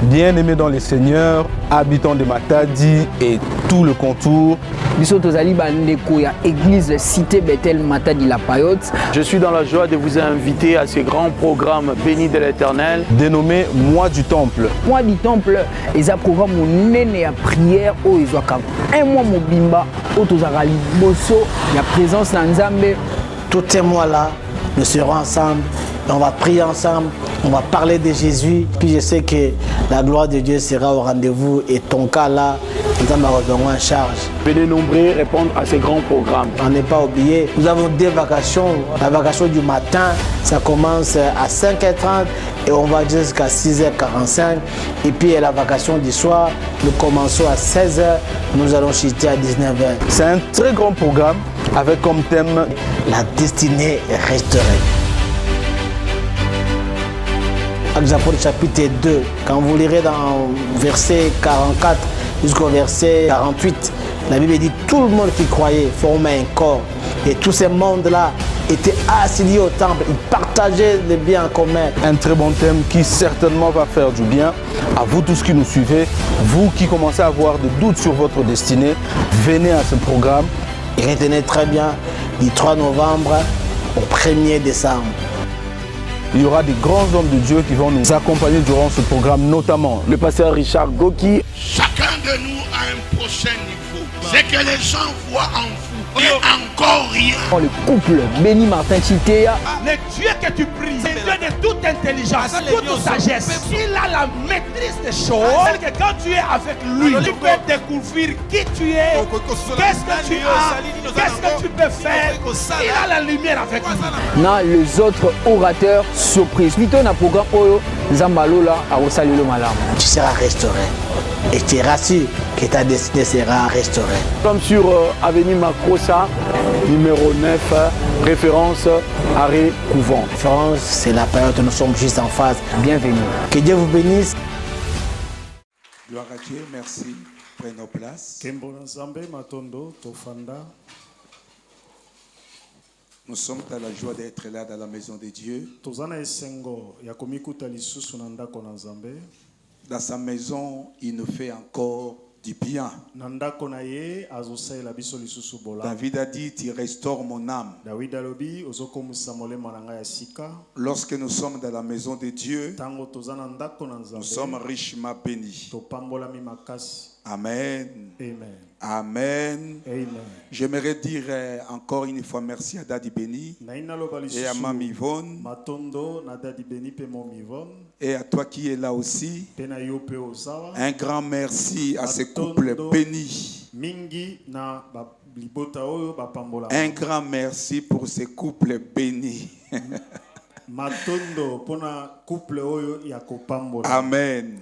Bien-aimés dans les seigneurs, habitants de Matadi et tout le contour, je suis dans la joie de vous inviter à ce grand programme béni de l'Éternel dénommé Mois du Temple. Mois du Temple, c'est un programme de prière où ils ont un mois mobimba, où ils ont la présence dans Nzambe. Tous ces mois-là, nous serons ensemble, on va prier ensemble, on va parler de Jésus. Puis je sais que la gloire de Dieu sera au rendez-vous et ton cas là, nous allons revenir en charge. Venez nombreux répondre à ce grand programme. On n'est pas oublié, nous avons des vacations. La vacation du matin, ça commence à 5h30 et on va jusqu'à 6h45. Et puis la vacation du soir, nous commençons à 16h, nous allons chuter à 19h. C'est un très grand programme avec comme thème la destinée restaurée. Actes apôtres chapitre 2, quand vous lirez dans verset 44 jusqu'au verset 48, la Bible dit tout le monde qui croyait formait un corps. Et tous ces mondes-là étaient assis au temple, ils partageaient les biens en commun. Un très bon thème qui certainement va faire du bien à vous tous qui nous suivez, vous qui commencez à avoir des doutes sur votre destinée, venez à ce programme. Et retenez très bien, du 3 novembre au 1er décembre. Il y aura des grands hommes de Dieu qui vont nous accompagner durant ce programme, notamment le pasteur Richard Goki. Chacun de nous a un prochain niveau. C'est que les gens voient en vous et encore rien. Le couple Béni Martin Chitea. Le Dieu que tu pries, c'est Dieu de toute intelligence, toute sagesse. Il a la maîtrise des choses. C'est que quand tu es avec lui, tu peux découvrir qui tu es, qu'est-ce que tu as, qu'est-ce que tu peux faire. Il a la lumière avec lui. Dans les autres orateurs surprises. Plutôt dans le programme Oyo, Zambalola a salué le malam. Tu seras restauré et tu es rassuré que ta destinée sera restaurée. Comme sur Avenue Makossa, numéro 9, référence arrêt couvent. Référence, c'est la période où nous sommes juste en face. Bienvenue. Que Dieu vous bénisse. Gloire à Dieu, merci. Prenez nos places. Nous sommes dans la joie d'être là dans la maison de Dieu. Dans sa maison, il nous fait encore du bien. David a dit, tu restaures mon âme. Lorsque nous sommes dans la maison de Dieu, nous sommes richement bénis. Amen. Amen. Amen. J'aimerais dire encore une fois merci à Daddy Béni et à Mami Yvonne et à toi qui es là aussi. Un grand merci à ce couple béni. Un grand merci pour ce couple béni. Amen.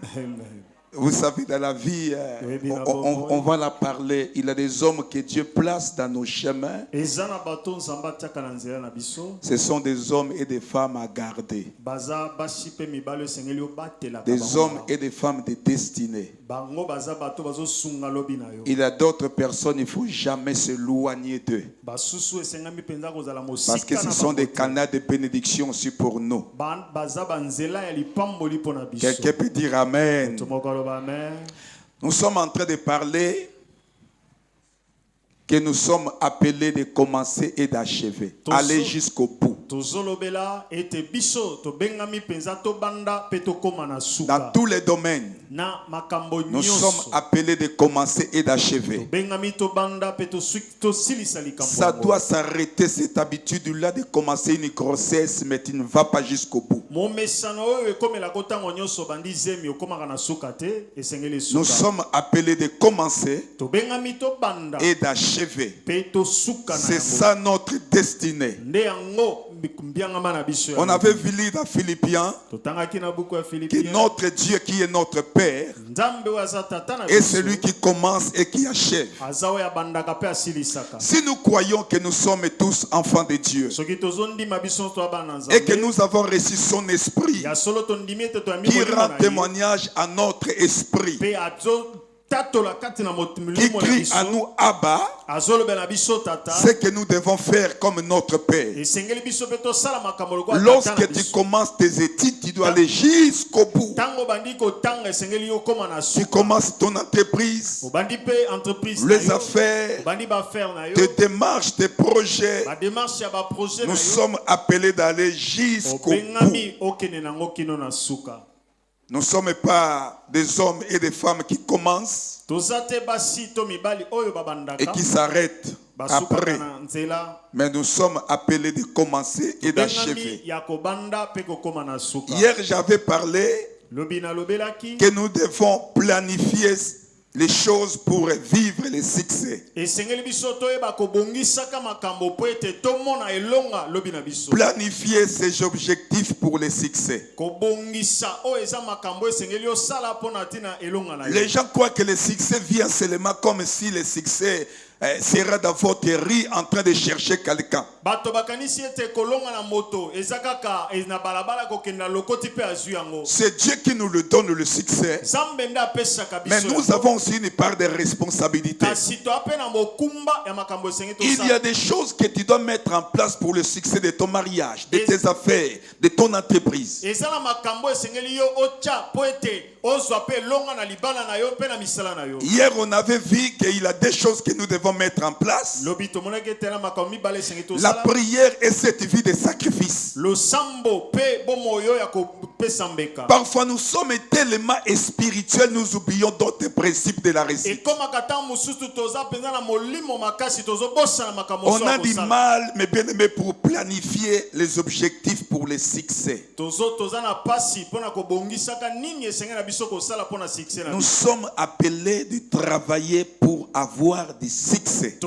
Vous savez, dans la vie, on va la parler. Il y a des hommes que Dieu place dans nos chemins. Ce sont des hommes et des femmes à garder. Des hommes et des femmes de destinée. Il y a d'autres personnes, il ne faut jamais s'éloigner d'eux. Parce que ce sont des canaux de bénédiction aussi pour nous. Quelqu'un peut dire Amen. Nous sommes en train de parler que nous sommes appelés de commencer et d'achever. Aller jusqu'au bout. Dans tous les domaines, nous sommes appelés de commencer et d'achever. Ça doit s'arrêter, cette habitude-là de commencer une grossesse, mais tu ne vas pas jusqu'au bout. Nous sommes appelés de commencer et d'achever. C'est ça notre destinée. On avait vu lire dans Philippiens que notre Dieu qui est notre Père est celui qui commence et qui achève. Si nous croyons que nous sommes tous enfants de Dieu et que nous avons reçu son esprit qui rend témoignage à notre esprit qui crie à nous Abba, c'est que nous devons faire comme notre Père. Lorsque tu commences tes études, tu dois aller jusqu'au bout. Tu commences ton entreprise, les affaires, tes démarches, tes projets. Nous sommes appelés d'aller jusqu'au bout. Nous ne sommes pas des hommes et des femmes qui commencent et qui s'arrêtent après. Mais nous sommes appelés de commencer et d'achever. Hier, j'avais parlé que nous devons planifier les choses pour vivre les succès. Planifier ses objectifs pour les succès. Les gens croient que le succès vient seulement comme si le succès sera dans votre riz en train de chercher quelqu'un. C'est Dieu qui nous le donne le succès. Mais nous avons aussi une part de responsabilité. Il y a des choses que tu dois mettre en place pour le succès de ton mariage, de tes affaires, de ton entreprise. Hier, on avait vu qu'il y a des choses que nous devons mettre en place. La prière est cette vie de sacrifice. Parfois, nous sommes tellement spirituels, nous oublions d'autres principes de la réussite. On a du mal, mais bien aimé, pour planifier les objectifs pour les succès. Nous sommes appelés de travailler pour avoir du succès.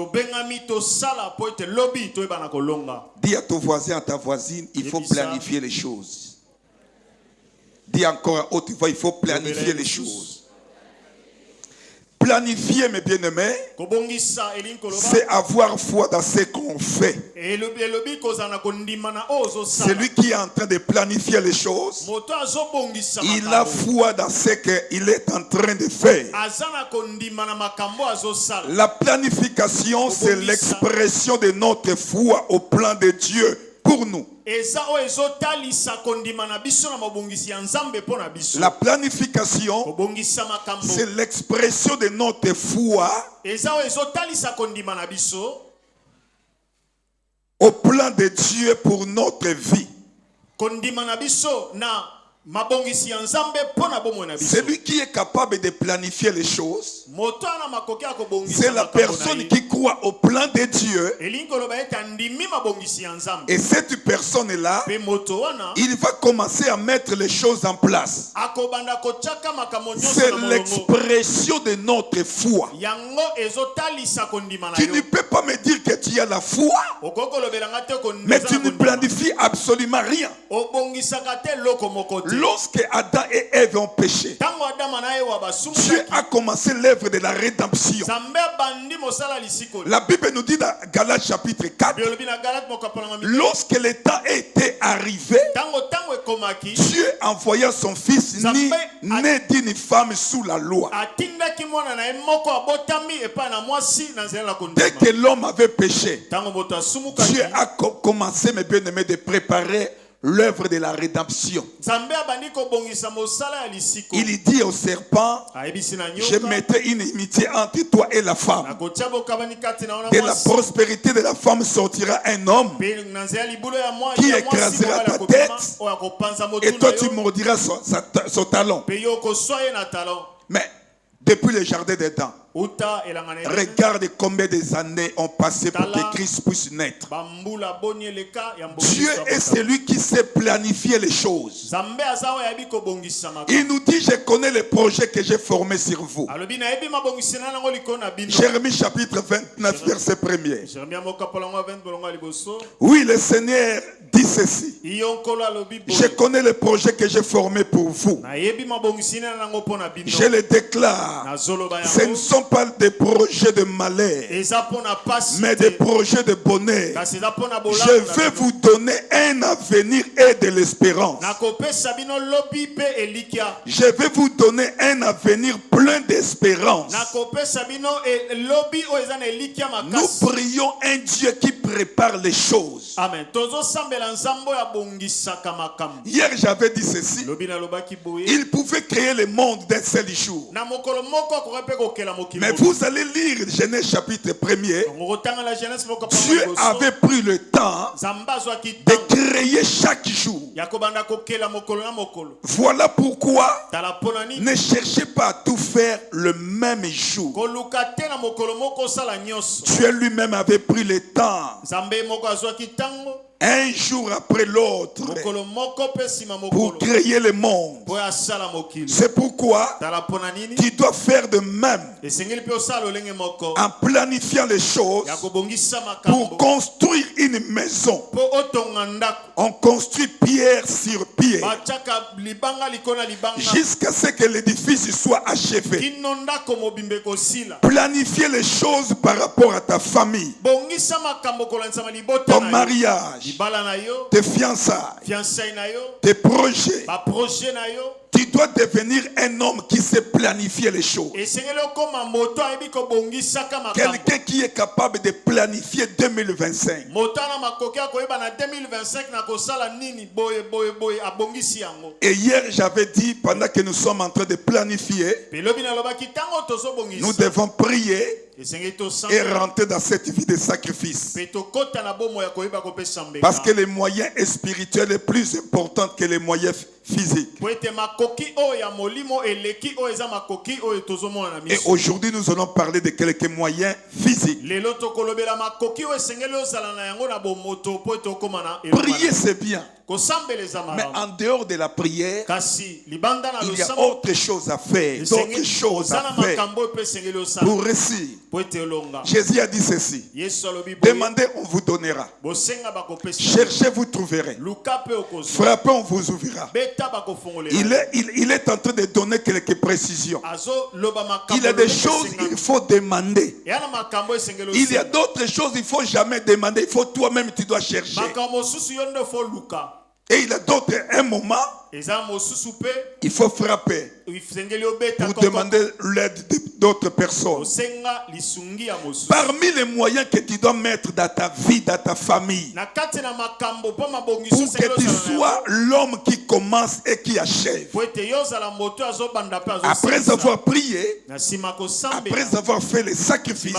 Dis à ton voisin, à ta voisine, il faut planifier les choses. Dis encore à haute voix, il faut planifier les choses. Planifier, mes bien-aimés, c'est avoir foi dans ce qu'on fait. Celui qui est en train de planifier les choses, il a foi dans ce qu'il est en train de faire. La planification, c'est l'expression de notre foi au plan de Dieu pour nous. La planification, c'est l'expression de notre foi au plan de Dieu pour notre vie. Celui qui est capable de planifier les choses, c'est la personne qui croit au plan de Dieu. Et cette personne-là, il va commencer à mettre les choses en place. C'est l'expression de notre foi. Tu ne peux pas me dire que tu as la foi, mais tu ne planifies absolument rien. Lorsque Adam et Ève ont péché, Dieu a commencé l'œuvre de la rédemption. La Bible nous dit dans Galates chapitre 4, lorsque le temps était arrivé, Dieu envoya son fils né d'une femme sous la loi. Dès que l'homme avait péché, Dieu a commencé, mes bien-aimés, de préparer l'œuvre de la rédemption. Il dit au serpent, je mettrai une inimitié entre toi et la femme. De la prospérité de la femme sortira un homme qui écrasera ta tête et toi tu mordiras son talon. Mais depuis le jardin d'Éden, regarde combien des années ont passé pour que Christ puisse naître. Dieu est celui qui sait planifier les choses. Il nous dit, je connais les projets que j'ai formés sur vous. Jérémie chapitre 29 verset 1er. Oui, le Seigneur dit ceci. Je connais le projet que j'ai formé pour vous. Je le déclare. Ce ne sont pas des projets de malheur, mais des projets de bonheur. Je vais vous donner un avenir et de l'espérance. Je vais vous donner un avenir plein d'espérance. Nous prions un Dieu qui prépare les choses. Amen. Hier, j'avais dit ceci. Il pouvait créer le monde d'un seul jour. Mais vous allez lire Genèse chapitre 1er. Dieu avait pris le temps de créer chaque jour. Voilà pourquoi ne cherchez pas à tout faire le même jour. Dieu lui-même avait pris le temps, un jour après l'autre, pour créer le monde. C'est pourquoi tu dois faire de même en planifiant les choses. Pour construire une maison, on construit pierre sur pierre jusqu'à ce que l'édifice soit achevé. Planifier les choses par rapport à ta famille, ton mariage, tes fiançailles, tes projets. Tu dois devenir un homme qui sait planifier les choses. Quelqu'un qui est capable de planifier 2025. Et hier, j'avais dit, pendant que nous sommes en train de planifier, nous devons prier et rentrer dans cette vie de sacrifice. Parce que les moyens spirituels sont plus importants que les moyens physiques. Et aujourd'hui, nous allons parler de quelques moyens physiques. Prier, c'est bien. Mais en dehors de la prière, il y a autre chose à faire, d'autres choses à faire pour réussir. Jésus a dit ceci: demandez, on vous donnera. Cherchez, vous trouverez. Frappez, on vous ouvrira. Il est en train de donner quelques précisions. Il y a des choses qu'il faut demander. Il y a d'autres choses il ne faut jamais demander. Il faut toi-même, tu dois chercher. Et il y a d'autres, un moment, il faut frapper pour demander l'aide d'autres personnes. Parmi les moyens que tu dois mettre dans ta vie, dans ta famille, pour que tu sois l'homme qui commence et qui achève. Après avoir prié, après avoir fait les sacrifices,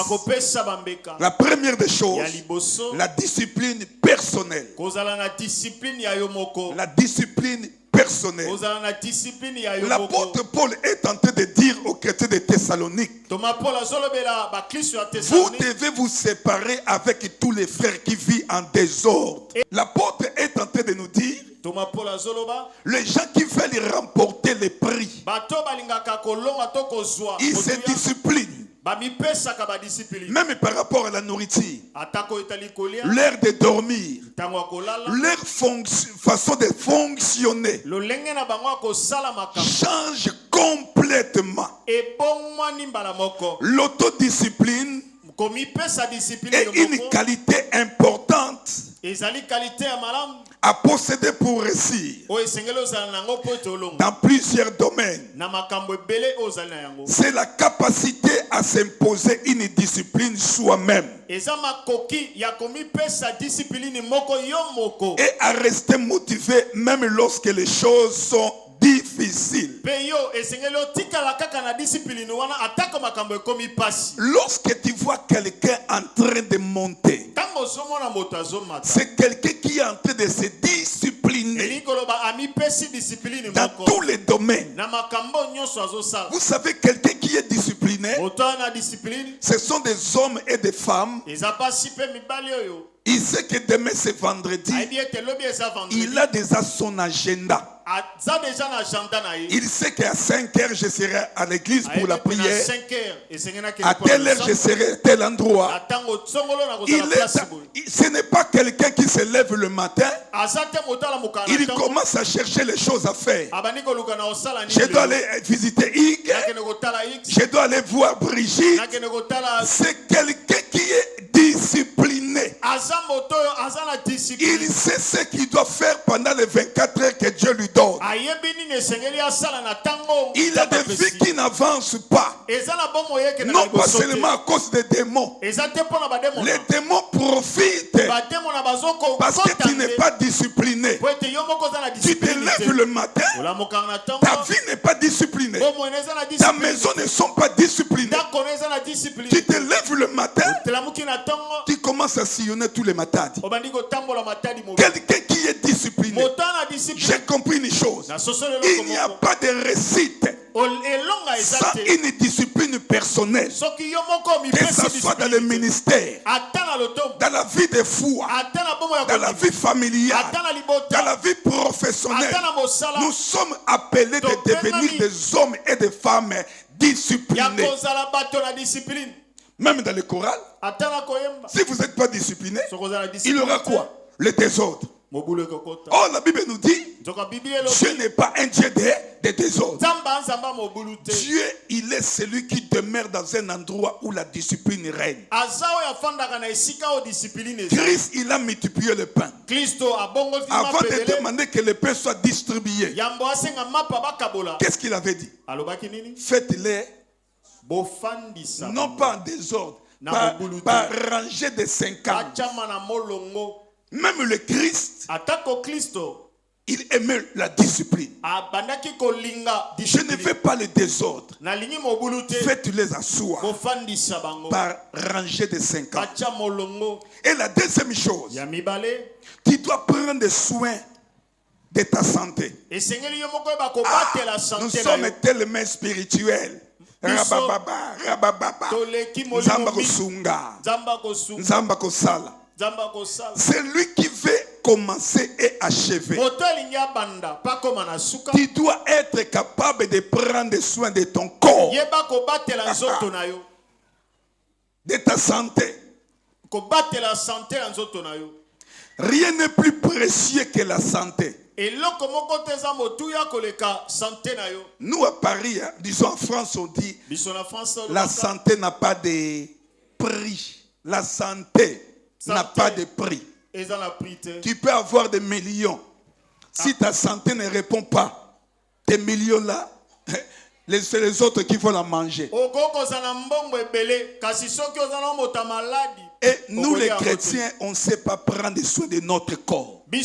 la première des choses, la discipline personnelle. La discipline personnelle. L'apôtre Paul est en train de dire aux chrétiens de Thessalonique: vous devez vous séparer avec tous les frères qui vivent en désordre. L'apôtre est en train de nous dire: les gens qui veulent remporter les prix, ils se disciplinent. Même par rapport à la nourriture, l'heure de dormir, leur façon de fonctionner change complètement. L'autodiscipline est une qualité importante à posséder pour réussir dans plusieurs domaines. C'est la capacité à s'imposer une discipline soi-même et à rester motivé même lorsque les choses sont difficiles. Lorsque tu vois quelqu'un en train de monter, c'est quelqu'un qui est en train de se discipliner dans tous les domaines. Vous savez, quelqu'un qui est discipliné, ce sont des hommes et des femmes Il sait que demain c'est vendredi. Il a déjà son agenda. Il sait qu'à 5 heures je serai à l'église pour la prière. À telle heure je serai à tel endroit. Ce n'est pas quelqu'un qui se lève le matin. Il commence à chercher les choses à faire. Je dois aller visiter Ig. Je dois aller voir Brigitte. C'est quelqu'un qui est discipliné. Il sait ce qu'il doit faire pendant les 24 heures que Dieu lui donne. Il a des vies qui n'avancent pas. Non pas seulement à cause des démons. Les démons profitent parce que tu n'es pas discipliné. Tu te lèves le matin, ta vie n'est pas disciplinée. Ta maison ne sont pas disciplinées. Tu te lèves le matin, tu commences à sillonner tous les matins. Quelqu'un qui est discipliné, j'ai compris une chose. Il n'y a pas de réussite sans une discipline personnelle. Que ce soit dans le ministère, dans la vie de foi, dans la vie familiale, dans la vie professionnelle, nous sommes appelés de devenir des hommes et des femmes disciplinés. Même dans le choral, si vous n'êtes pas discipliné, il y aura quoi? Le désordre. Oh, la Bible nous dit, Dieu n'est pas un Dieu de désordre. Dieu, il est celui qui demeure dans un endroit où la discipline règne. Christ, il a multiplié le pain. Avant de demander que le pain soit distribué, qu'est-ce qu'il avait dit? Faites-les non pas en désordre, par rangée de 50. Même le Christ, il aimait la discipline. Je ne veux pas le désordre. Faites-les asseoir par rangée de 50. Et la deuxième chose, tu dois prendre soin de ta santé. Nous sommes tellement spirituels. Rabababa, rabababa, Nzamba kosunga, Nzamba kosala. C'est lui qui veut commencer et achever. Tu dois être capable de prendre soin de ton corps, de ta santé. Rien n'est plus précieux que la santé. Nous à Paris, disons en France, on dit la santé n'a pas de prix. La santé n'a pas de prix. Tu peux avoir des millions. Si ta santé ne répond pas, tes millions là, c'est les autres qui vont la manger. Et nous les chrétiens, on ne sait pas prendre soin de notre corps. Je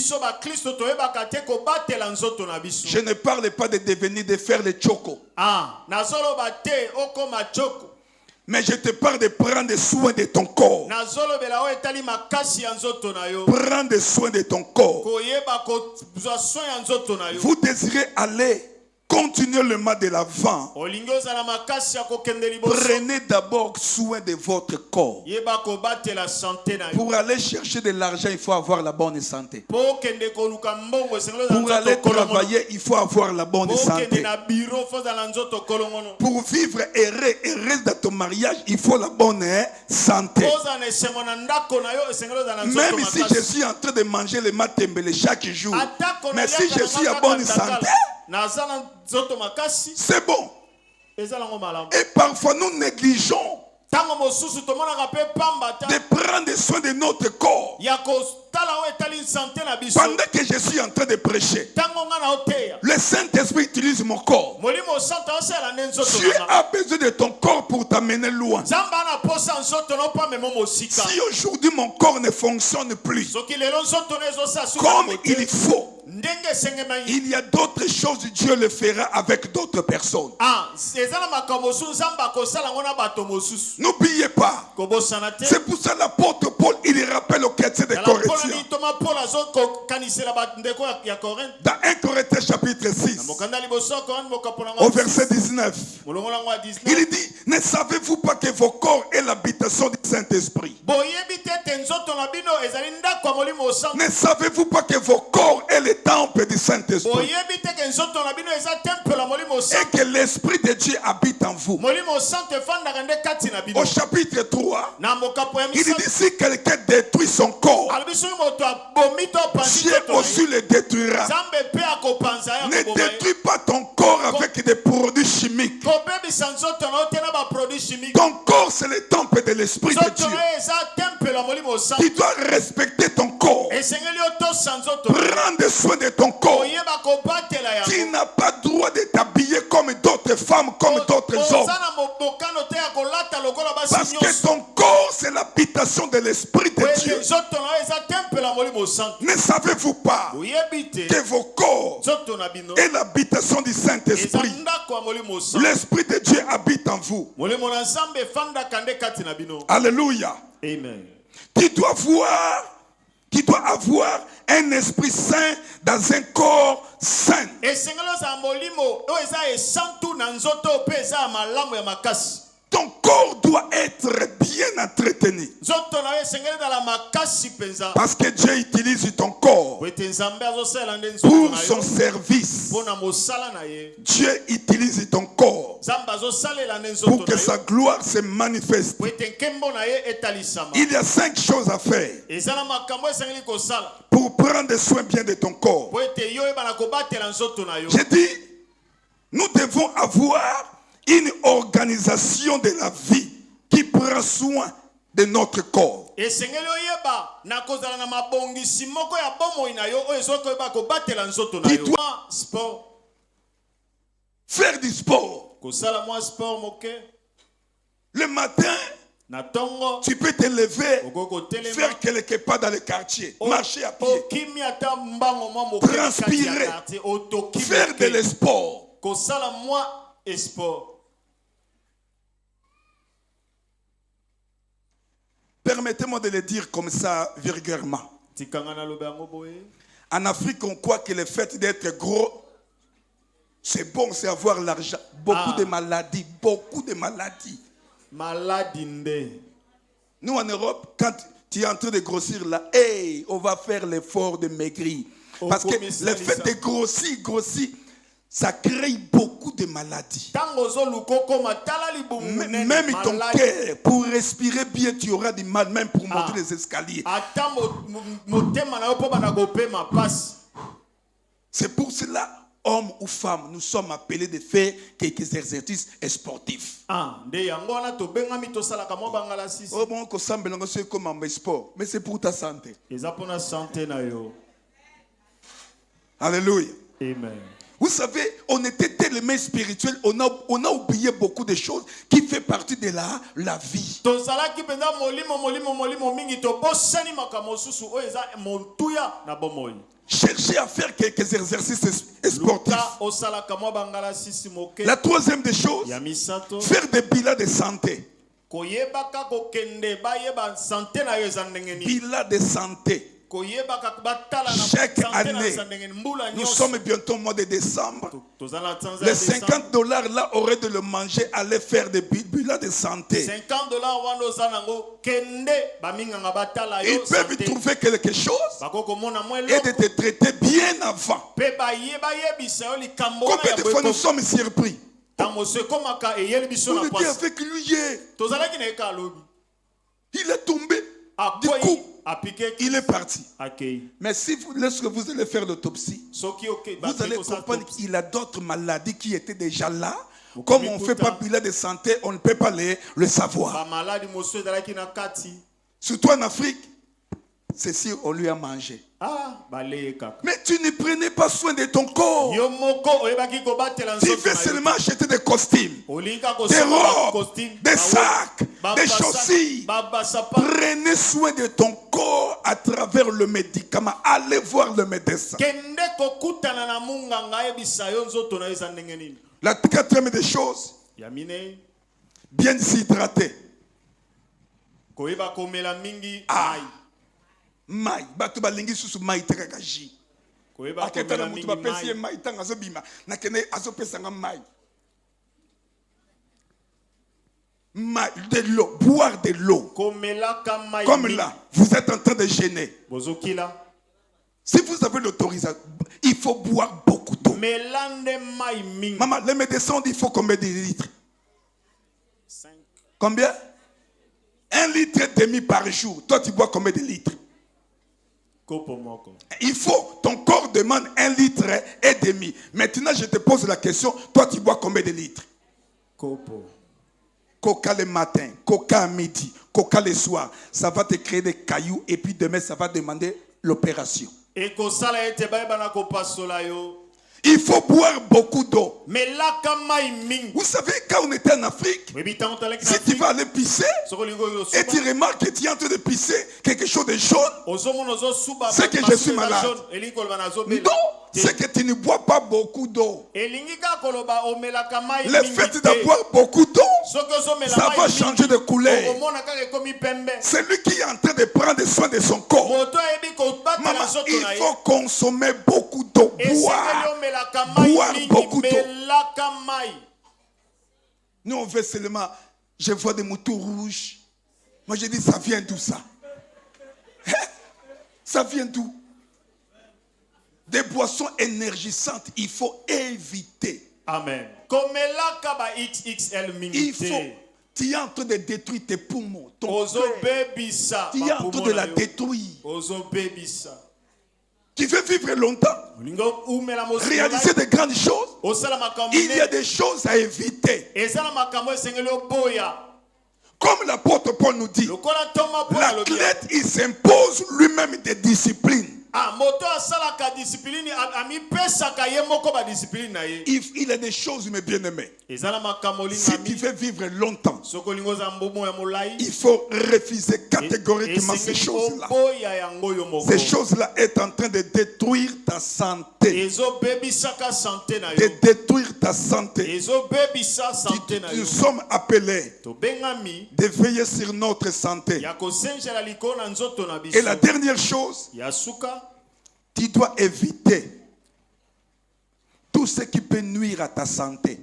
ne parle pas de devenir, de faire les chocos. Mais je te parle de prendre soin de ton corps. Prendre soin de ton corps. Vous désirez aller continuellement de l'avant. Prenez d'abord soin de votre corps. Pour aller chercher de l'argent, il faut avoir la bonne santé. Pour aller travailler, il faut avoir la bonne santé. Pour vivre heureux dans ton mariage, il faut la bonne santé. Même si je suis en train de manger le matembele chaque jour, mais si je suis en bonne santé, c'est bon. Et parfois nous négligeons de prendre soin de notre corps. Pendant que je suis en train de prêcher, le Saint-Esprit utilise mon corps. Dieu a besoin de ton corps pour t'amener loin. Si aujourd'hui mon corps ne fonctionne plus comme il faut, Il y a d'autres choses, Dieu le fera avec d'autres personnes. N'oubliez pas. C'est pour ça l'apôtre Paul, il rappelle au chrétiens de Corinthiens. Dans 1 Corinthiens chapitre 6, au verset 19, il dit, ne savez-vous pas que vos corps est l'habitation du Saint-Esprit? Ne savez-vous pas que vos corps est le temple du Saint-Esprit? Et que l'Esprit de Dieu habite en vous. Au chapitre 3, il dit, si quelqu'un détruit son corps, Dieu aussi le détruira. Ne détruis pas ton corps avec des produits chimiques. Ton corps, c'est le temple de l'Esprit de Dieu. Tu dois respecter ton corps. Prendre soin de ton corps. Tu n'as pas droit de t'habiller comme d'autres femmes, comme d'autres hommes. Parce que ton corps, c'est l'habitation de l'Esprit de Dieu. Ne savez-vous pas que vos corps est l'habitation du Saint-Esprit? L'Esprit de Dieu habite en vous. Alléluia. Amen. Tu dois avoir un esprit saint dans un corps saint. Ton corps doit être bien entretenu. Parce que Dieu utilise ton corps pour son service. Dieu utilise ton corps pour que sa gloire se manifeste. Il y a 5 choses à faire pour prendre soin bien de ton corps. J'ai dit, nous devons avoir une organisation de la vie qui prend soin de notre corps. Tu dois faire du sport. Le matin, tu peux te lever, faire quelque part dans le quartier, marcher à pied, transpirer, faire de l'esport. Permettez-moi de le dire comme ça vulgairement. En Afrique, on croit que le fait d'être gros, c'est bon, c'est avoir l'argent. Beaucoup de maladies, beaucoup de maladies. Nous en Europe, quand tu es en train de grossir là, hey, on va faire l'effort de maigrir. Parce que le fait de grossir, ça crée beaucoup de maladies. Même ton cœur, pour respirer bien, tu auras du mal, même pour monter les escaliers. C'est pour cela, hommes ou femmes, nous sommes appelés de faire quelques exercices sportifs. Mais c'est pour ta santé. Alléluia. Amen. Vous savez, on était tellement spirituel, on a oublié beaucoup de choses qui font partie de la vie. Cherchez à faire quelques exercices sportifs. La troisième des choses, faire des bilans de santé. Bilan de santé. Chaque année, nous sommes bientôt au mois de décembre. Les $50 là auraient de le manger, aller faire des bilans de santé. Ils peuvent trouver quelque chose et de te traiter bien avant. Combien de fois nous sommes surpris? On était avec lui hier. Il est tombé. Du coup, il est parti. Mais si lorsque vous allez faire l'autopsie, vous allez comprendre qu'il a d'autres maladies qui étaient déjà là. Comme on ne fait pas bilan de santé, on ne peut pas le savoir. Surtout en Afrique, c'est si on lui a mangé. Mais tu ne prenais pas soin de ton corps. Tu fais seulement acheter des costumes, des robes, des sacs, des chaussures. Prenez soin de ton corps à travers le médicament. Allez voir le médecin. La quatrième des choses, bien s'hydrater. Ah, mai, bato balingi susu mai tekakaji. Aketa na mutu bapesi mai tanga azobima, na kene azopesa nga mai. De l'eau, boire de l'eau. Comme là, vous êtes en train de jeûner. Si vous avez l'autorisation, il faut boire beaucoup d'eau. Maman, les médecins disent qu'il faut combien de litres? Combien? 1,5 litre par jour. Toi, tu bois combien de litres? Il faut, ton corps demande 1,5 litre. Maintenant, je te pose la question, toi, tu bois combien de litres? Coca le matin, coca à midi, coca le soir. Ça va te créer des cailloux et puis demain, ça va demander l'opération. Il faut boire beaucoup d'eau. Vous savez, quand on était en Afrique, si tu vas aller pisser et tu remarques que tu es en train de pisser quelque chose de jaune, c'est que je suis malade. Non, c'est que tu ne bois pas beaucoup d'eau. Le fait d'avoir beaucoup d'eau, ça va changer de couleur. C'est lui qui est en train de prendre soin de son corps. Maman, il faut consommer beaucoup d'eau. Boire beaucoup d'eau. Nous, on veut seulement, je vois des moutons rouges. Moi, je dis, ça vient d'où ça? Ça vient d'où? Des boissons énergisantes, il faut éviter. Amen. Il faut. Tu es en train de détruire tes poumons. Ton cœur. Tu es en train de la détruire. Tu veux vivre longtemps, réaliser de grandes choses, il y a des choses à éviter. Comme l'apôtre Paul nous dit, l'athlète, il s'impose lui-même des disciplines. Il y a des choses, mes bien-aimés. Si tu veux vivre longtemps, il faut refuser catégoriquement ces choses-là. Ces choses-là sont en train de détruire ta santé. De détruire ta santé. Nous sommes appelés de veiller sur notre santé. Et la dernière chose, tu dois éviter tout ce qui peut nuire à ta santé.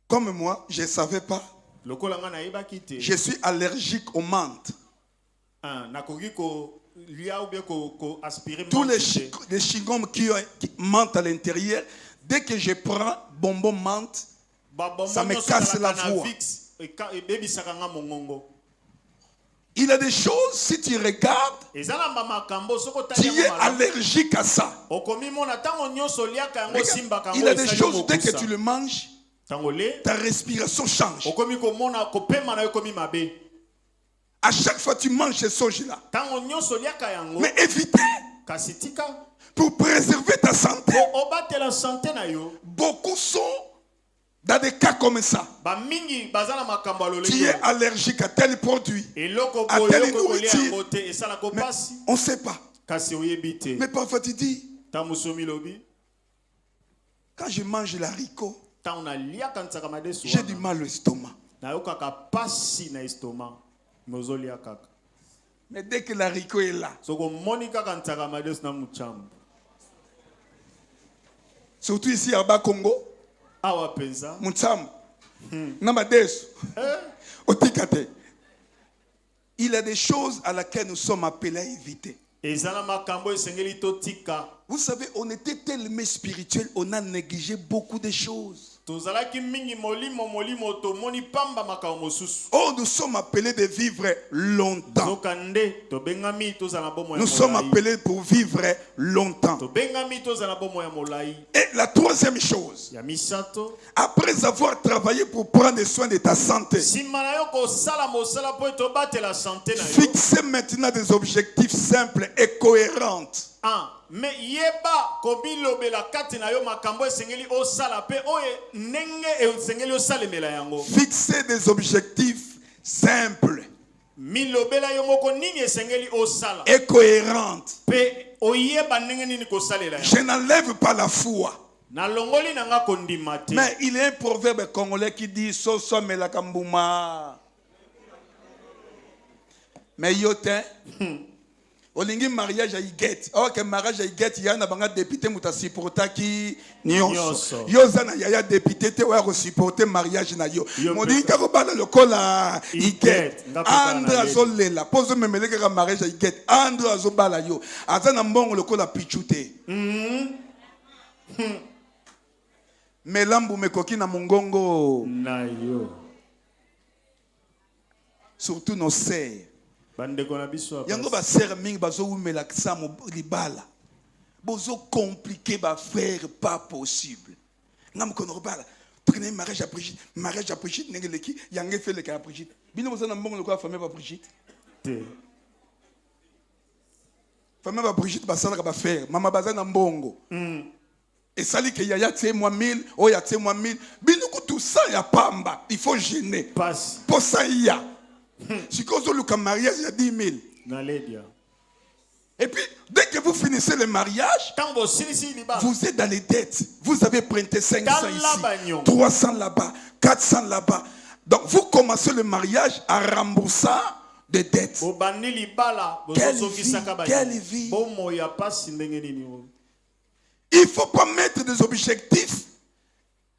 Comme moi, je ne savais pas. Je suis allergique aux menthes. Tous les chewing-gums qui mentent à l'intérieur, dès que je prends bonbon menthe, ça me casse la voix. Il y a des choses, si tu regardes, tu es allergique à ça. Il y a des choses, dès que tu le manges, ta respiration change. À chaque fois tu manges ce soja-là. Mais évitez. Pour préserver ta santé. Beaucoup sont dans des cas comme ça. Tu es allergique à tel produit, à telle nourriture. Mais on ne sait pas. Mais parfois tu dis, quand je mange l'haricot, j'ai du mal au estomac. Mais dès que l'haricot est là, surtout ici à Bas-Congo, il y a des choses à laquelle nous sommes appelés à éviter. Vous savez, on était tellement spirituel, on a négligé beaucoup de choses. Oh, nous sommes appelés de vivre longtemps. Nous sommes appelés pour vivre longtemps. Et la troisième chose, après avoir travaillé pour prendre soin de ta santé, fixez maintenant des objectifs simples et cohérents. Mais yeba kobilobela kati na yo makambo esengeli osala pe oye nenge esengeli osalemela yango. Fixez des objectifs simples milobela yo moko nini esengeli osala est cohérente. pe oyeba ndenge nini kosalela Je yango. n'enlève pas la foi. Nalongoli nanga kondima te. Mais il y a un proverbe congolais qui dit Soso melakambuma. Mais yotin. Olingi mariage à Iget. Or que mariage à Iget, il y a un banga député muta supporta qui nyonso. Yozana yaya député te wa supporter mariage na yo. Modi ka ko bala lokola Iget. Andra zolela. Pose memeleke ka mariage à Iget. Andra zo bala yo. Azana mbongo lokola pichute. Melambu mekoki na mongongo. Na yo. Surtout nos sœurs. Yango ba sœur mingi bazo umela kisamo libala. Bozo compliqué ba frère pas possible. Ngam kono bala. Prenez mariage à Brigitte. Mariage à Brigitte nengeleki yange fait le cas à Brigitte. Bino bozo na mbongo lokwa famille ba Brigitte. Te. Famille ba Brigitte ba sala ba frère. Mama baza na mbongo. Et ça dit que yaya tse moi 1000, oh ya tse moi 1000. Bino ko tout ça ya pamba. Il faut gêner. Passe. Pour ça il y a. Si vous avez un mariage, il y a 10 000. Et puis, dès que vous finissez le mariage, vous êtes dans les dettes. Vous avez prêté 500 ici, 300 là-bas, 400 là-bas. Donc, vous commencez le mariage en remboursant des dettes. Quelle vie. Il ne faut pas mettre des objectifs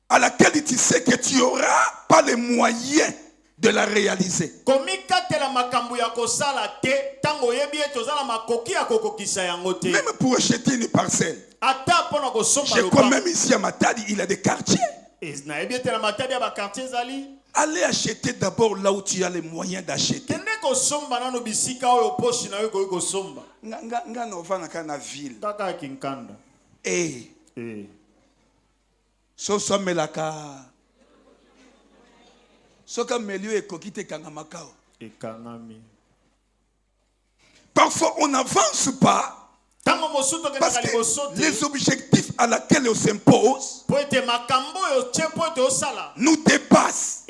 à laquelle tu sais que tu n'auras pas les moyens de la réaliser. Même pour acheter une parcelle. Je crois même ici à Matadi, il y a des quartiers. Allez acheter d'abord là où tu as les moyens d'acheter. Et Soso melaka. Parfois on n'avance pas parce que les objectifs à laquelle on s'impose nous dépassent.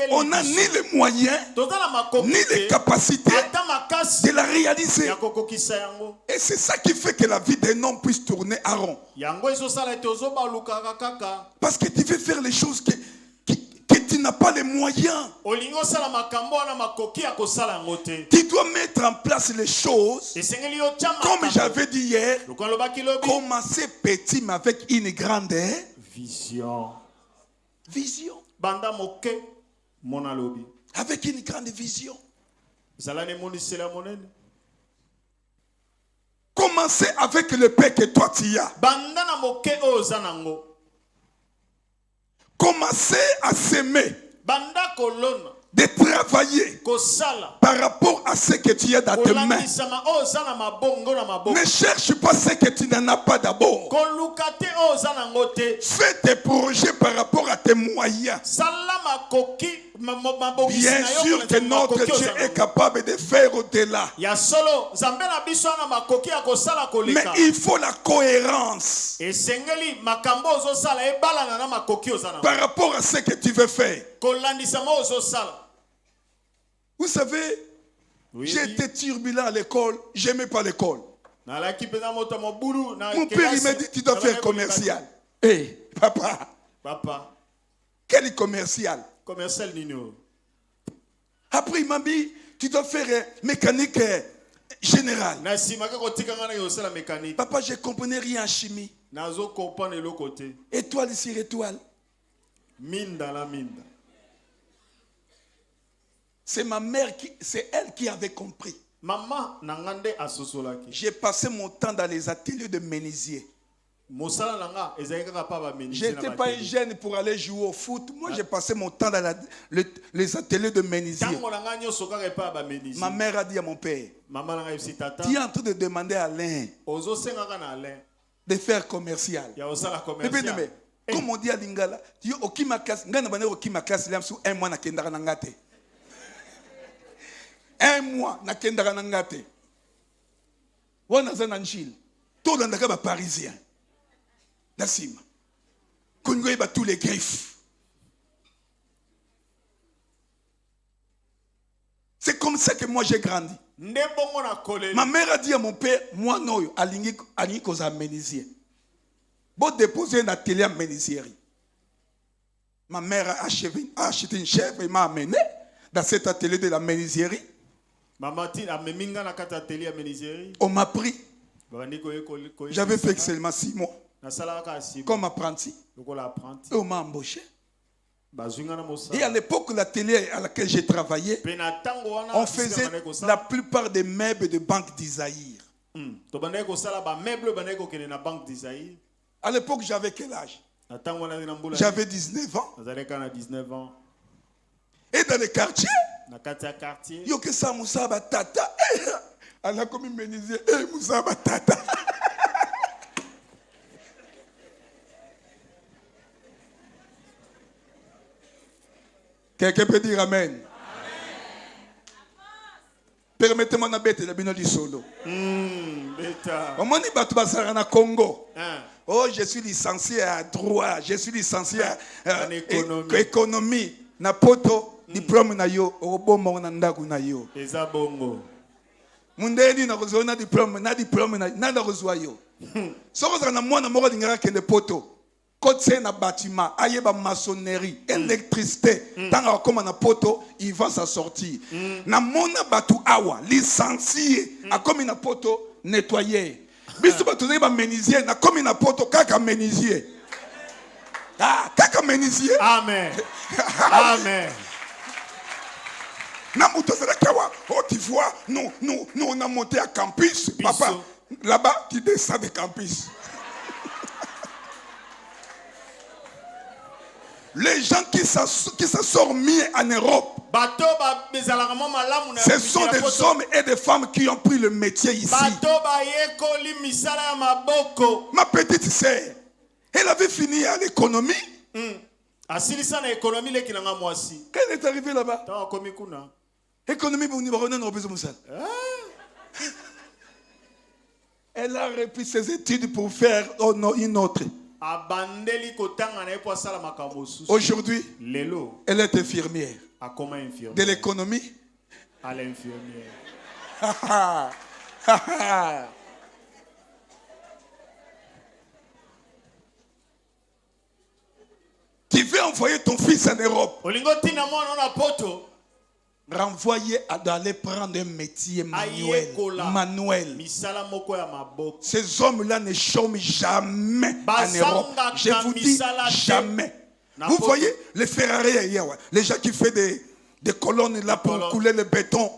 On n'a ni les moyens ni les capacités de la réaliser. Et c'est ça qui fait que la vie d'un homme puisse tourner à rond. Parce que tu veux faire les choses que tu n'as pas les moyens. Tu dois mettre en place les choses. Comme j'avais dit hier, commencer petit mais avec une grande vision. Vision. Avec une grande vision. Commencez avec le paix que toi tu as. Commencez à s'aimer, de travailler par rapport à ce que tu as dans tes mains. Ne cherche pas ce que tu n'en as pas d'abord. Fais tes projets par rapport à tes moyens. Bien sûr que notre Dieu est capable de faire au-delà. Mais il faut la cohérence par rapport à ce que tu veux faire. Vous savez, j'étais turbulent à l'école, j'aimais pas l'école. Mon père il m'a dit tu dois faire commercial. Hé, papa. Quel commercial? Commercial Nino. Après il m'a dit tu dois faire mécanique générale. Papa, je comprenais rien en chimie. Étoile sur étoile. Mine dans la mine. C'est ma mère c'est elle qui avait compris. Maman nangande asosolaki. J'ai passé mon temps dans les ateliers de menuisier. J'étais pas un jeune pour aller jouer au foot. Moi, j'ai passé mon temps dans les ateliers de menuisier. Ma mère a dit à mon père, tu es en train de demander à Alain de faire commercial. Mais, comme on dit à Lingala, tu es au Kimakas, un mois na kendara nangate. Un mois na kendara nangate. Wana zananjil. Tout le monde parisien. Nassima. Kongoye ba tous les griffes. C'est comme ça que moi j'ai grandi. Ma mère a dit à mon père, moi non, alingi koza menuisier. Bon déposer un atelier à menuiserie. Ma mère a acheté une chèvre et m'a amené dans cet atelier de la menuiserie. On m'a pris. J'avais fait seulement 6 mois comme apprenti. Et on m'a embauché. Et à l'époque, l'atelier à laquelle j'ai travaillé, on faisait la plupart des meubles de Banque d'Isaïr. À l'époque, j'avais quel âge? J'avais 19 ans. Et dans les quartiers, il y a que ça, Moussa Batata. Elle a comme menuisier, Moussa Batata. Quelqu'un peut dire Amen. Permettez-moi de bête la bino du solo. Au moment où na Congo. Oh, je suis licencié à droit, je suis licencié à économie. Na poto diplôme na yo, obomo na ndaku na yo. Eza bongo. Mundeni na rezo na diplôme na rezo yo. Soko na mwana moko dingara kende poto. Côté na bâtiment, ayeba maçonnerie, électricité, tant comme na poto, il va s'en sortir. Na mona batu awa, licencié, a comme na poto, nettoyer. Biso batu na menuisier, na comme na poto, kaka menuisier. Ah, kaka menuisier. Amen. Amen. Na muto c'est kawa, oh tu vois, nous on a monté à campus, papa, là-bas tu descends de campus. Les gens qui se sont mis en Europe, ce sont des hommes et des femmes qui ont pris le métier ici. Ma petite sœur, elle avait fini à l'économie. Quand elle est arrivée là-bas, économie, elle a repris ses études pour faire une autre. Aujourd'hui, elle est infirmière. De l'économie. À l'infirmière. Tu veux envoyer ton fils en Europe. Renvoyer à d'aller prendre un métier manuel. Ces hommes-là ne chôment jamais en Europe. Je vous dis jamais. Vous voyez les Ferrari hier, les gens qui font des colonnes là pour couler le béton.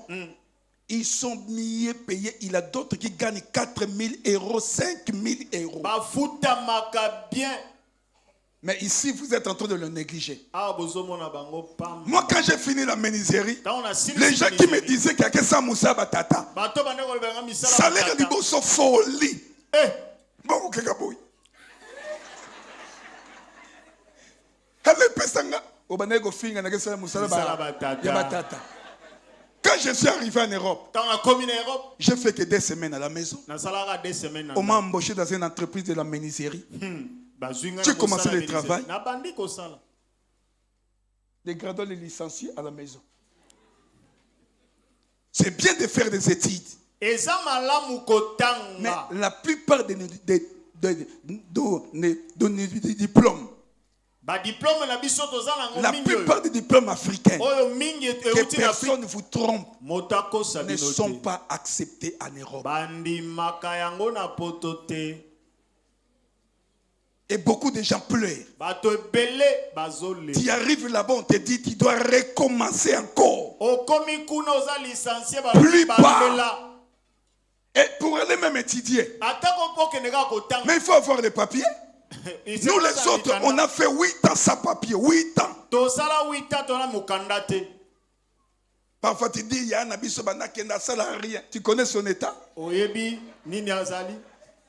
Ils sont mieux payés. Il y a d'autres qui gagnent 4 000 euros, 5 000 euros. Mais ici, vous êtes en train de le négliger. Moi, quand j'ai fini la menuiserie, les gens qui me disaient qu'il y a que ça, Moussa Batata, ça l'air du beau folie. Bon, ok, Gaboui. Quand je suis arrivé en Europe, j'ai fait que 2 semaines à la maison. On m'a embauché dans une entreprise de la menuiserie. J'ai commencé le travail. Les gradués, les licenciés à la maison. C'est bien de faire des études. Mais la plupart des diplômes, la plupart des diplômes africains, que personne ne vous trompe, ne sont pas acceptés en Europe. Et beaucoup de gens pleurent. Tu arrives là-bas, on te dit tu dois recommencer encore. Plus bas. Et pour aller même étudier. Mais il faut avoir les papiers. Nous les autres, on a fait 8 ans sans papier. 8 ans. Parfois tu dis, il y a un abisso qui n'a rien. Tu connais son état?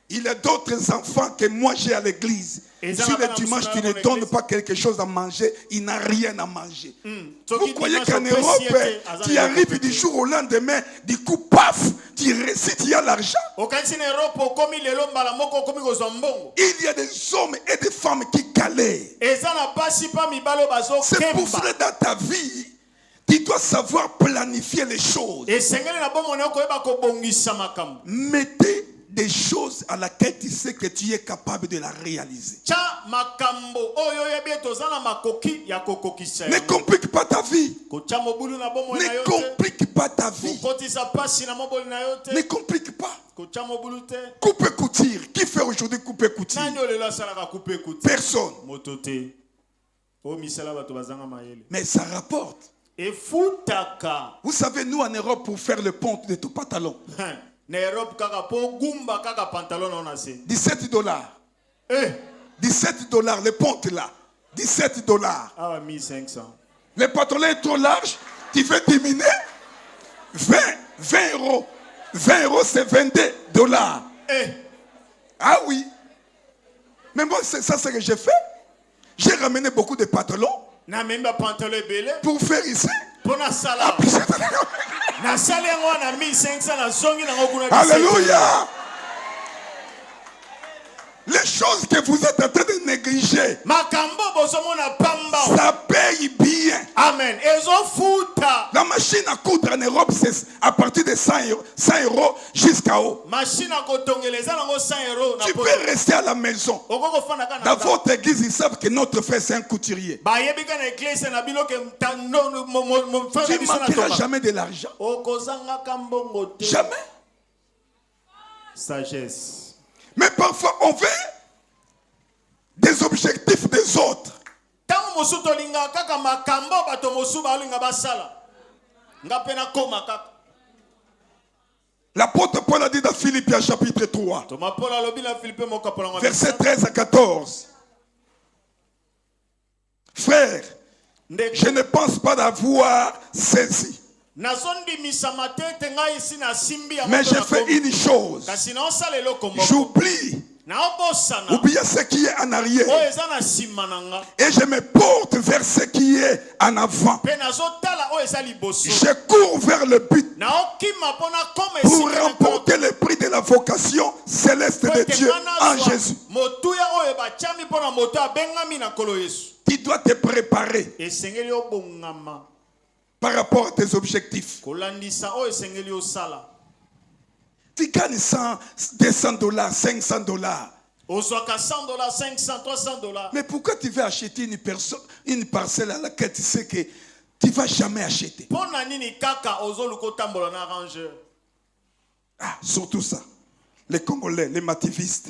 Il y a d'autres enfants que moi j'ai à l'église. Si le dimanche tu ne donnes pas quelque chose à manger, il n'a rien à manger. Vous croyez qu'en Europe, tu arrives du jour au lendemain, du coup, paf, tu récites, il y a l'argent. Il y a des hommes et des femmes qui galèrent. C'est pour cela dans ta vie, Tu dois savoir planifier les choses. Mettez des choses à laquelle tu sais que tu es capable de la réaliser. Ne complique pas ta vie. Ne complique pas ta vie. Ne complique pas. Coupe couture. Qui fait aujourd'hui couper couture? Personne. Mais ça rapporte. Vous savez, nous en Europe, pour faire le pont de ton pantalon, $17. $17, le pont là. $17. Ah, 1500. Le pantalon est trop large, tu veux diminuer 20 euros. 20 euros, c'est $22. Ah oui. Mais moi, c'est ça ce que j'ai fait. J'ai ramené beaucoup de pantalons pour faire ici. Alléluia. Les choses que vous êtes en train de négliger, ça paye bien. Amen. La machine à coudre en Europe, c'est à partir de 100 euros jusqu'à haut. Tu peux rester à la maison. Dans votre église, ils savent que notre frère, c'est un couturier. Tu ne manqueras jamais de l'argent. Jamais. Sagesse. Mais parfois, on veut des objectifs des autres. L'apôtre Paul a dit dans Philippiens chapitre 3, versets 13 à 14. Frère, je ne pense pas d'avoir saisi. Mais j'ai fait une chose. J'oublie. Oublie ce qui est en arrière. Et je me porte vers ce qui est en avant. Je cours vers le but pour remporter le prix de la vocation céleste de Dieu en Jésus. Tu dois te préparer par rapport à tes objectifs. Tu gagnes $100, $200, $500. $100, $500, $300. Mais pourquoi tu veux acheter une parcelle à laquelle tu sais que tu ne vas jamais acheter? Ah, surtout ça. Les Congolais, les mativistes.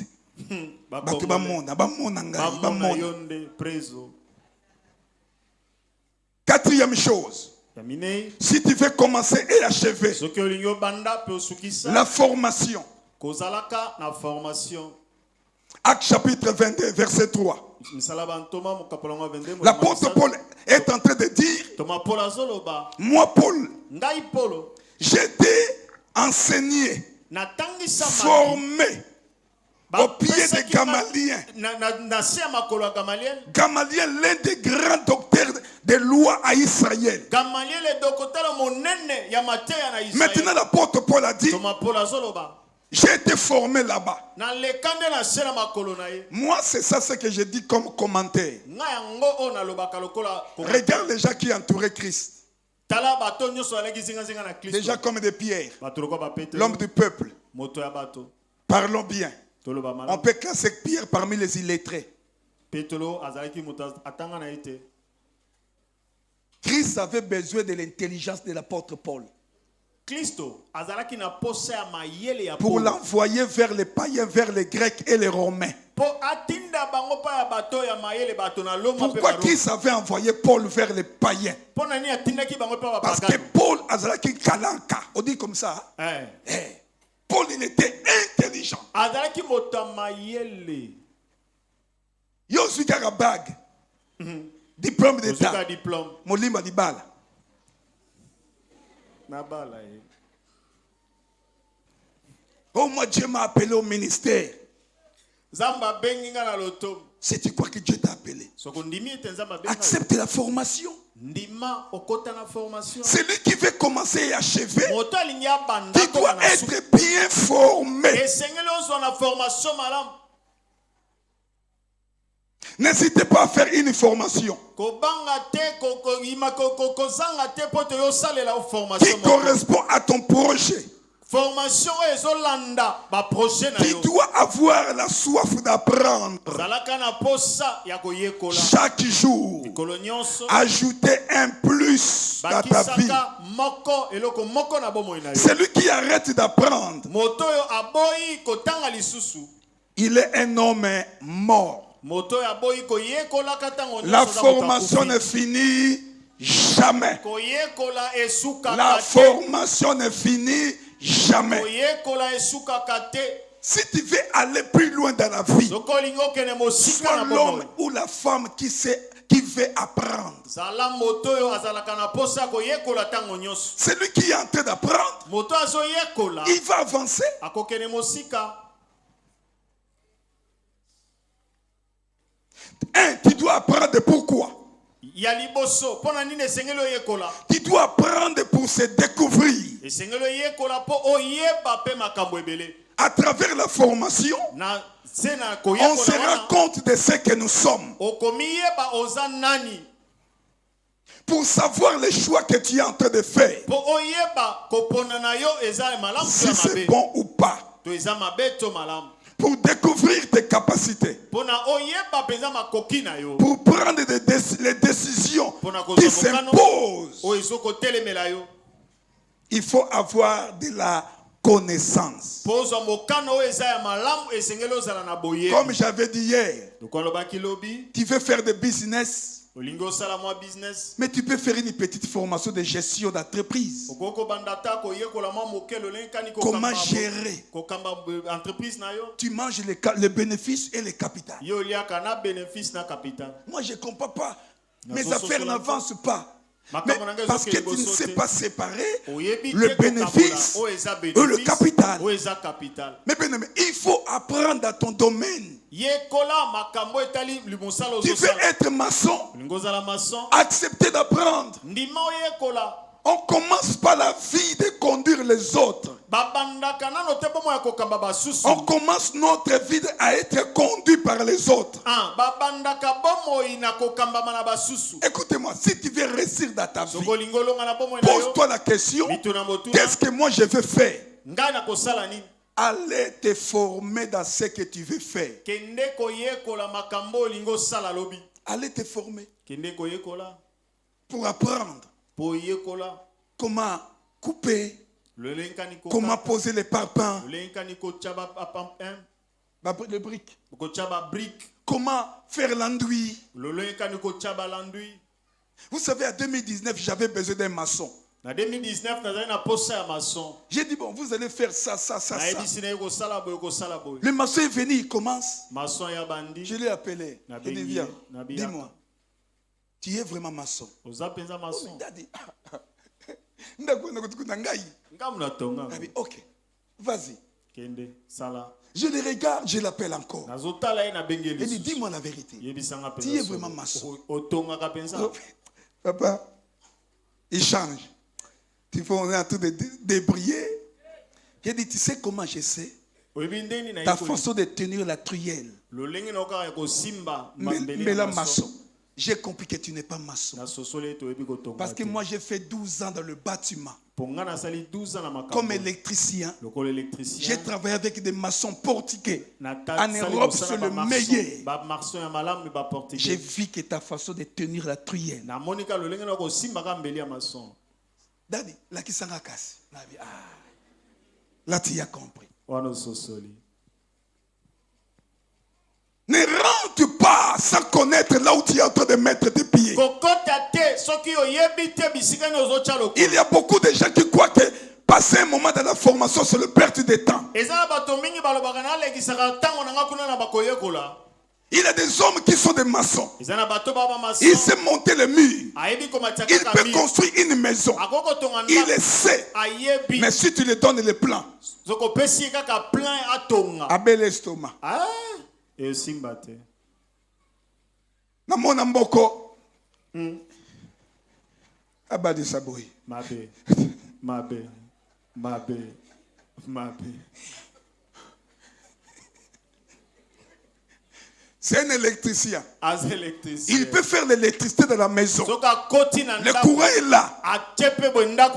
Quatrième chose. Si tu veux commencer et achever la formation. Acte chapitre 22, verset 3. L'apôtre Paul est en train de dire, moi Paul, j'ai été enseigné, formé au pied de Gamaliel. Gamaliel, l'un des grands docteurs de loi à Israël. Maintenant l'apôtre Paul a dit, j'ai été formé là-bas. Moi, c'est ça ce que je dis comme commentaire. Regarde les gens qui entouraient Christ. Des gens comme des pierres. L'homme du peuple. Parlons bien. On peut classer Pierre parmi les illettrés. Christ avait besoin de l'intelligence de l'apôtre Paul pour l'envoyer vers les païens, vers les Grecs et les Romains. Pourquoi Christ avait envoyé Paul vers les païens? Parce que Paul azalaki kalanka. On dit comme ça. Paul, il était intelligent. Yo suis karabag. Diplôme d'état. Molimba di bala. Oh, moi, Dieu m'a appelé au ministère. Si tu crois que Dieu t'a appelé, accepte la formation. Celui qui veut commencer et achever, tu dois être bien formé. N'hésitez pas à faire une formation qui correspond à ton projet. Formation ezolanda ba projet na Tu yo. dois avoir la soif d'apprendre. Zalaka na posa ya koyekola. Chaque jour, ajouter un plus dans ta vie. Moko eloko moko na bomo ina yo. Celui qui arrête d'apprendre, Moto yo aboyi kotanga lisusu. il est un homme mort. Moto yo aboyi koyekola katango. La formation ne finit jamais. Koyekola esuka. La formation ne finit jamais. Koyekola esuka kate. Si tu veux aller plus loin dans la vie, sois l'homme ou la femme qui veut apprendre. Celui qui est en train d'apprendre, il va avancer. Tu dois apprendre pourquoi. Tu dois apprendre pour se découvrir. À travers la formation, on se rend compte de ce que nous sommes. Pour savoir les choix que tu es en train de faire, si c'est bon ou pas. Pour découvrir tes capacités. Pour prendre les décisions qui s'imposent. Il faut avoir de la connaissance. Comme j'avais dit hier, tu veux faire des business, mais tu peux faire une petite formation de gestion d'entreprise. Comment gérer? Tu manges les bénéfices et les capitales. Moi je ne comprends pas. Mes affaires n'avancent pas. Mais parce que tu ne sais pas séparer le bénéfice et le capital. Mais bien aimé, il faut apprendre dans ton domaine. Tu veux être maçon, accepter d'apprendre. On commence par la vie de conduire les autres. On commence notre vie à être conduit par les autres. Écoutez-moi, si tu veux réussir dans ta vie, pose-toi la question, qu'est-ce que moi je veux faire? Allez te former dans ce que tu veux faire. Allez te former pour apprendre comment couper, comment poser les parpaings, les briques, comment faire l'enduit. Vous savez, en 2019, j'avais besoin d'un maçon. En 2019, j'ai dit, bon, vous allez faire ça, ça, ça, ça. Le maçon est venu, il commence. Je l'ai appelé. Il dit, viens, dis-moi, tu es vraiment maçon. Oh, ok, vas-y. Je le regarde, je l'appelle encore. Il dit, dis-moi la vérité. Tu es vraiment maçon. Papa, il change. Tu faut on est en train de débriller. J'ai dit, tu sais comment je sais? Ta façon de tenir la truelle. Mais la maçon. J'ai compris que tu n'es pas maçon. Parce que moi j'ai fait 12 ans dans le bâtiment. Comme électricien. J'ai travaillé avec des maçons portugais. En Europe, c'est le meilleur. J'ai vu que ta façon de tenir la truelle. Daddy, là qui s'en a cassé. Là tu as compris. Ne rentre pas sans connaître là où tu es en train de mettre tes pieds. Il y a beaucoup de gens qui croient que passer un moment dans la formation, c'est le perte de temps. Il y a des hommes qui sont des maçons. Ils savent monter le mur. Il peut construire une maison. Il le sait. Mais si tu lui donnes les plans, à bel estomac. Namona mboko. Abadi saboui. Mabe. C'est un électricien. Il peut faire l'électricité de la maison. Le courant est là.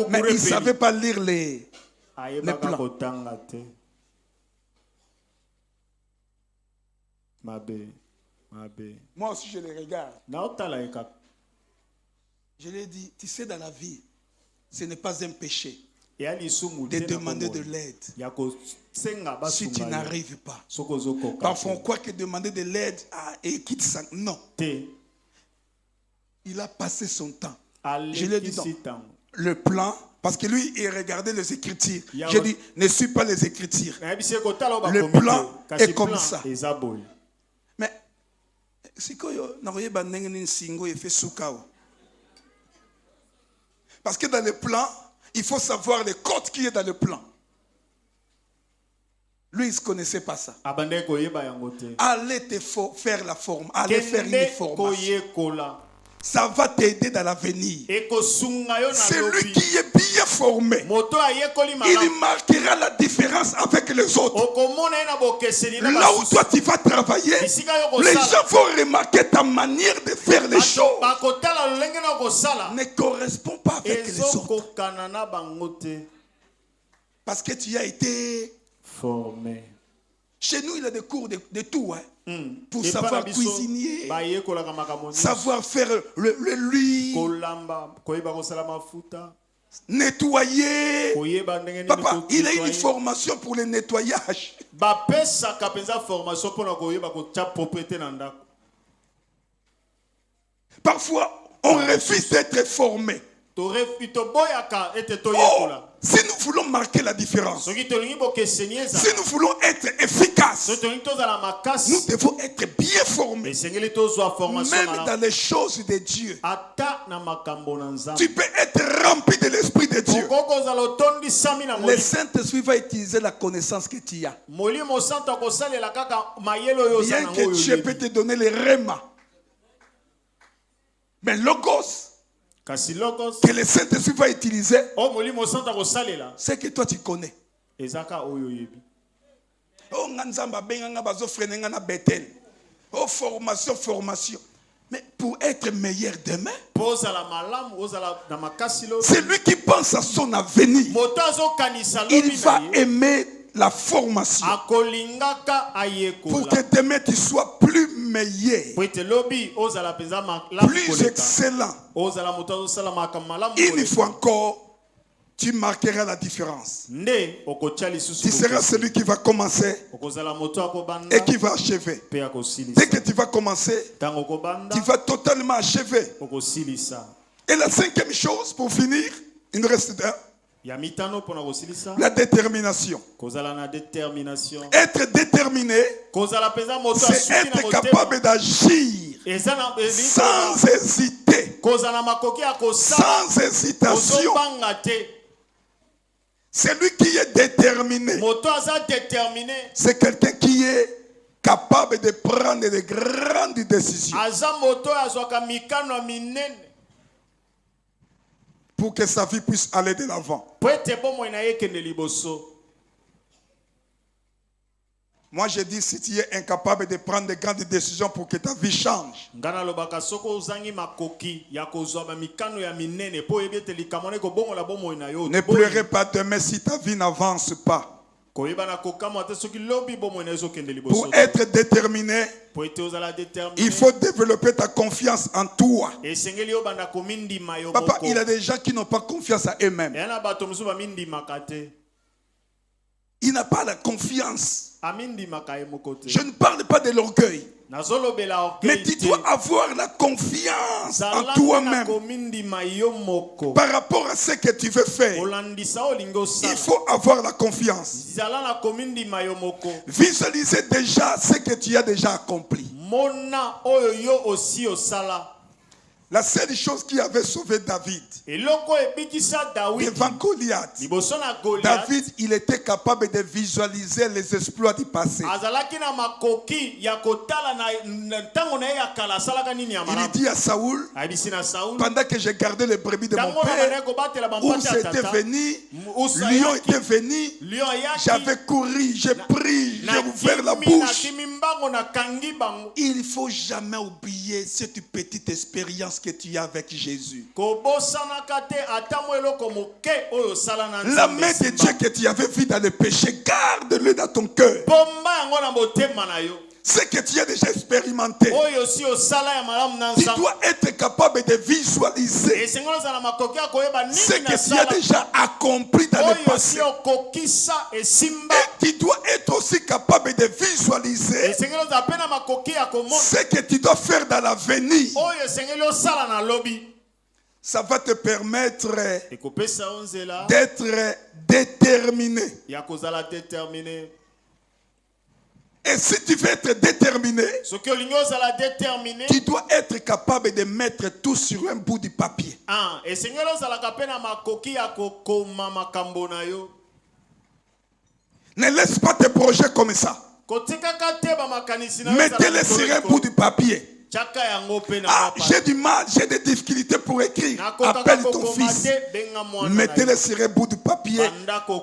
Mais il ne savait pas lire les plans. Moi aussi, je les regarde. Je lui ai dit, tu sais, dans la vie, ce n'est pas un péché de demander de l'aide si tu n'arrives pas. Parfois, on croit que demander de l'aide et quitte ça. Non. Il a passé son temps. Je lui ai dit, non. Le plan, parce que lui, il regardait les Écritures. J'ai dit, ne suis pas les Écritures. Le plan est comme ça. Mais, c'est quoi, parce que dans le plan, il faut savoir le code qui est dans le plan. Lui, il ne connaissait pas ça. Allez faire la forme. Allez faire une formation. Ça va t'aider dans l'avenir. Celui qui est bien formé, il marquera la différence avec les autres. Là où toi tu vas travailler, les gens vont remarquer ta manière de faire les choses ne correspond pas avec les autres. Parce que tu as été formé. Chez nous, il y a des cours de tout. Pour savoir cuisiner, savoir faire le lit, nettoyer. Papa, il a une formation pour le nettoyage. Parfois, on refuse d'être formé. Oh, si nous voulons marquer la différence, si nous voulons être efficaces, nous devons être bien formés. Même dans les choses de Dieu, tu peux être rempli de l'Esprit de Dieu. Le Saint-Esprit va utiliser la connaissance que tu as. Bien que Dieu peut te donner les rémas, mais logos que le Saint-Esprit va utiliser, c'est que toi tu connais. Oh, formation. Mais pour être meilleur demain, c'est lui qui pense à son avenir. Il va aimer la formation pour que demain tu sois plus meilleur, plus excellent. Une fois encore, tu marqueras la différence. Tu seras celui qui va commencer et qui va achever. Dès que tu vas commencer, tu vas totalement achever. Et la cinquième chose, pour finir, il nous reste un. La détermination. Être déterminé, c'est être capable d'agir sans hésiter, sans hésitation. Celui qui est déterminé, c'est quelqu'un qui est capable de prendre de grandes décisions pour que sa vie puisse aller de l'avant. Moi je dis, si tu es incapable de prendre de grandes décisions pour que ta vie change, ne pleurez pas demain si ta vie n'avance pas. Pour être déterminé, il faut développer ta confiance en toi. Papa, il y a des gens qui n'ont pas confiance en eux-mêmes. Il n'a pas la confiance. Je ne parle pas de l'orgueil, mais tu dois avoir la confiance en toi-même par rapport à ce que tu veux faire. Il faut avoir la confiance. Visualisez déjà ce que tu as déjà accompli. La seule chose qui avait sauvé David devant Goliath, David, il était capable de visualiser les exploits du passé. Il dit à Saoul, pendant que j'ai gardé les brebis de mon père, ours était venu, lion était venu, j'avais couru, j'ai pris, j'ai ouvert la bouche. Il ne faut jamais oublier cette petite expérience que tu as avec Jésus. La main de Dieu que tu avais vue dans le péché, garde-le dans ton cœur. Ce que tu as déjà expérimenté, tu dois être capable de visualiser ce que tu as déjà accompli dans le passé. Et tu dois être aussi capable de visualiser ce que tu dois faire dans l'avenir. Ça va te permettre d'être déterminé. Et si tu veux être déterminé, tu dois être capable de mettre tout sur un bout du papier. Ne laisse pas tes projets comme ça. Mettez-les sur un bout du papier. Ah, j'ai du mal, j'ai des difficultés pour écrire. Appelle ton fils. Mettez-les sur un bout du papier.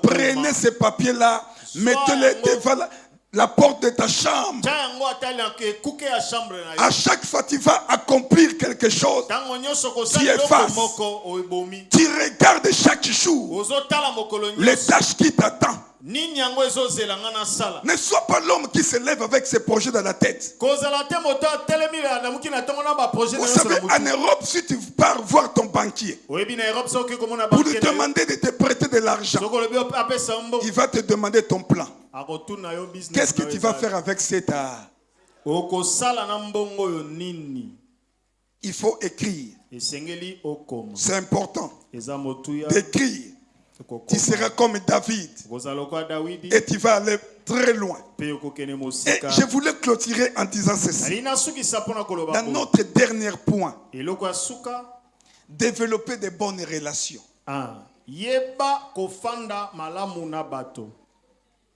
Prenez ces papiers-là. Mettez-les devant la porte de ta chambre. À chaque fois tu vas accomplir quelque chose, tu effaces. Tu regardes chaque jour les tâches qui t'attendent. Ne sois pas l'homme qui se lève avec ses projets dans la tête. Vous savez, en Europe, si tu pars voir ton banquier pour lui demander de te prêter de l'argent, il va te demander ton plan. Qu'est-ce que tu vas faire avec cet art? Il faut écrire. C'est important d'écrire. Tu seras comme David et tu vas aller très loin. Et je voulais clôturer en disant ceci. Dans notre dernier point, développer de bonnes relations.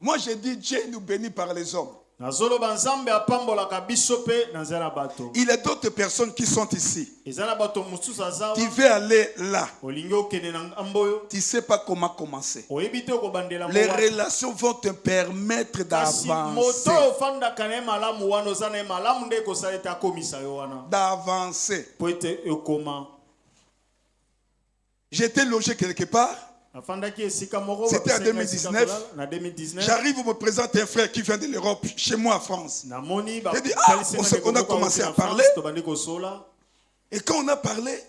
Moi je dis Dieu nous bénit par les hommes. Il y a d'autres personnes qui sont ici. Tu veux aller là. Tu ne sais pas comment commencer. Les relations vont te permettre d'avancer. J'étais logé quelque part. C'était en 2019. J'arrive, on me présente un frère qui vient de l'Europe, chez moi en France. J'ai dit, on a commencé à parler. Et quand on a parlé,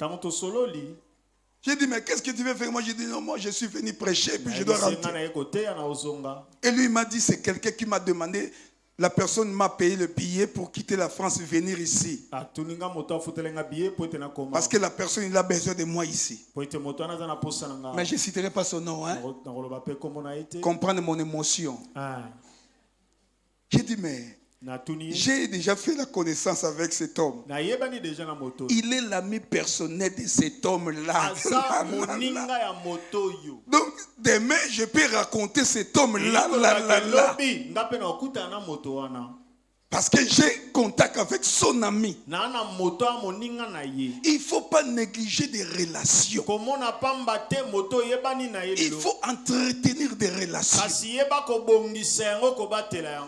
j'ai dit, mais qu'est-ce que tu veux faire? Moi, j'ai dit, non, moi, je suis venu prêcher, puis je dois rentrer. Et lui, il m'a dit, c'est quelqu'un qui m'a demandé. La personne m'a payé le billet pour quitter la France et venir ici. Parce que la personne, il a besoin de moi ici. Mais je ne citerai pas son nom. Hein? Comprendre mon émotion. J'ai dit, mais j'ai déjà fait la connaissance avec cet homme. Il est l'ami personnel de cet homme-là. Donc, demain, je peux raconter cet homme-là. Parce que j'ai contact avec son ami. Il ne faut pas négliger des relations. Il faut entretenir des relations.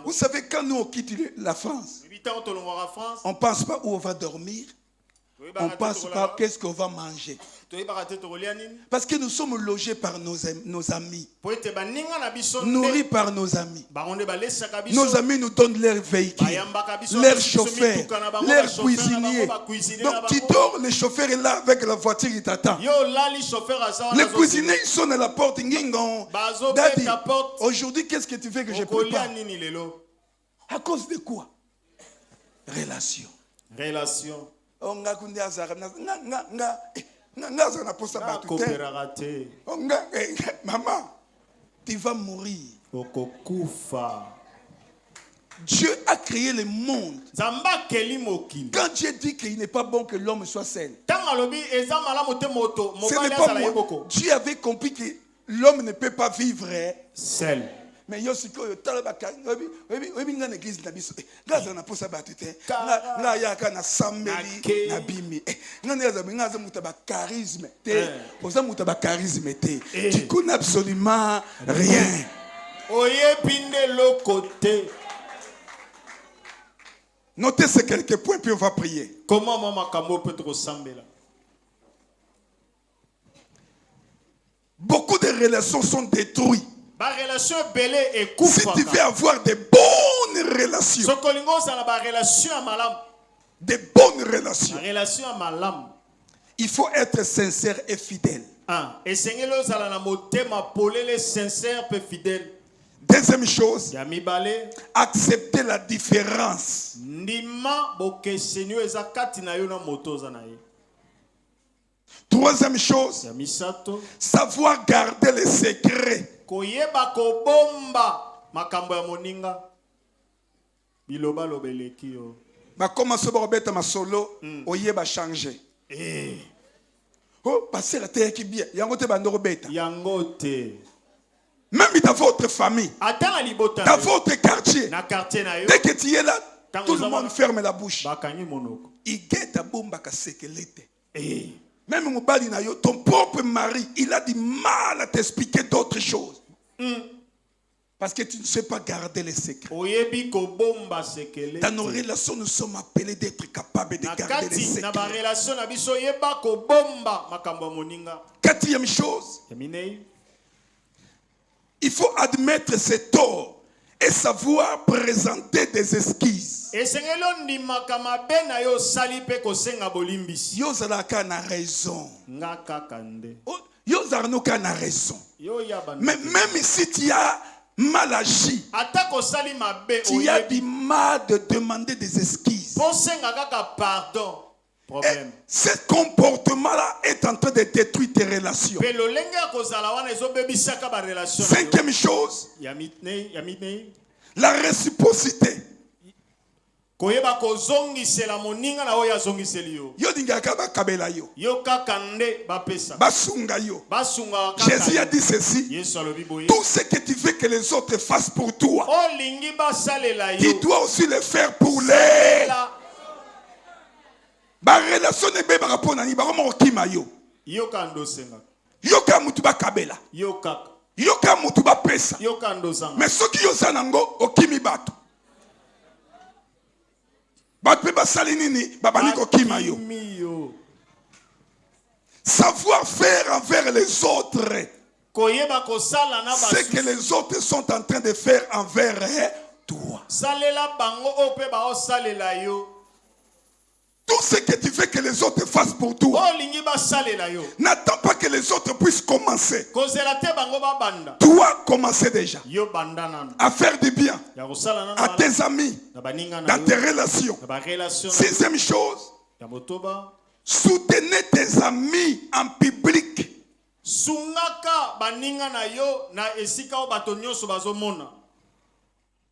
Vous savez, quand nous on quitte la France, on ne pense pas où on va dormir. On ne pense pas qu'est-ce qu'on va manger. Parce que nous sommes logés par nos amis. Nourris par nos amis. Nos amis nous donnent leurs véhicules, leurs chauffeurs, leurs cuisiniers. Donc tu dors, le chauffeur est là avec la voiture, il t'attend. Les cuisiniers ils sonnent à la porte. Daddy, aujourd'hui qu'est-ce que tu veux que je prépare? À cause de quoi? Relation. Maman, tu vas mourir. Dieu a créé le monde. Zamba keli mokili. Quand Dieu dit qu'il n'est pas bon que l'homme soit seul, Tanga lobi eza malamu te moto. ce Mobali n'est pas azala moi. yeboko. Dieu avait compris que l'homme ne peut pas vivre Seul. mais yo sikoyo tala baka obi nga na église na biso ngaza na posa batute nga yaka na sambeli na bimi nga neza ngaza muta ba charisme te oza muta ba charisme te tu connais absolument rien. Oye pinde le côté. Notez ces quelques points puis on va prier. Comment maman kamo peut te ressembler là? Beaucoup de relations sont détruites. Ba relation belé et coupe. Si tu veux avoir de bonnes relations, Sokolingo ça la ba relation à malam. de bonnes relations, La relation à malam. il faut être sincère et fidèle. Ah, et Seigneur ça la motema polele sincère peu fidèle. Deuxième chose, Yami balé. accepter la différence. Ndima boke Seigneur ezakati na yo na moto za na ye. Troisième chose, Yami sato. savoir garder les secrets. Koyeba ko bomba makambo ya moninga. Biloba lobeleki yo. Bah comment se robeta ma solo, oye ba changer. Oh, passer la terre qui bien, yango te bando robeta. Yangote. Même dans votre famille, Atala libota. dans votre quartier, Na quartier na yo. dès que tu es là, tout le monde ferme la bouche. Bakanyi monoko. Il guette à bomba kasekelete. Même Moubali na yo, ton propre mari, il a du mal à t'expliquer d'autres choses. Parce que tu ne sais pas garder les secrets. Oyebi ko bomba sekele. Dans nos relations, nous sommes appelés d'être capables de garder les Nakati na ba secrets. relation na biso yeba ko bomba makambo ya moninga. Quatrième chose, Yaminei. il faut admettre ses torts et savoir présenter des esquisses. Esengelo ndimaka mabe na yo sali pe kosenga bolimbisi. Yo zalaka na raison. Nga kaka nde. Oh, yo zalaka na raison. Yo yaba. Mais même si tu as mal agi, Atako sali mabe tu as oyebi. du mal de demander des esquisses. Posenga kaka pardon. Et Problème. ce comportement-là est en train de détruire tes relations. Pe lo lenga kozala wana ezobebisaka ba relation. Cinquième chose, Yamitnei. la réciprocité. Koyeba kozongisela moninga na oyo azongiseli yo. Yo dingaka bakabela yo, Yo kaka nde bapesa. basunga yo. Basunga kaka. Jésus a dit ceci, Yesu alobi boye. tout ce que tu veux que les autres fassent pour toi, Olingi basalela tu yo. dois aussi le faire pour les. La Ba relation ne be ba pona ni ba mo kima yo. yo kando senga. Yo ka mutu bakabela. Yo kaka. Yo ka mutu ba pesa. Yo kando sanga. Mais soki yo sanango okimi bato. Bato pe basali nini babani ko kima yo. Yo. Savoir faire envers les autres Koyeba kosala na ce que basu. les autres sont en train de faire envers toi. Salela bango ope ba osalela yo. Tout ce que tu veux que les autres fassent pour toi, Olingi basalela yo. n'attends pas que les autres puissent commencer. Kozela te bango ba banda. Toi, commencer déjà Yo bandana. à faire du bien Ya kosala na à tes amis, na baninga na dans yo. tes relations. Na ba relation. Sixième chose, Ya motoba. soutenez tes amis en public. Sungaka baninga na yo na esika o bato nyonso bazomona.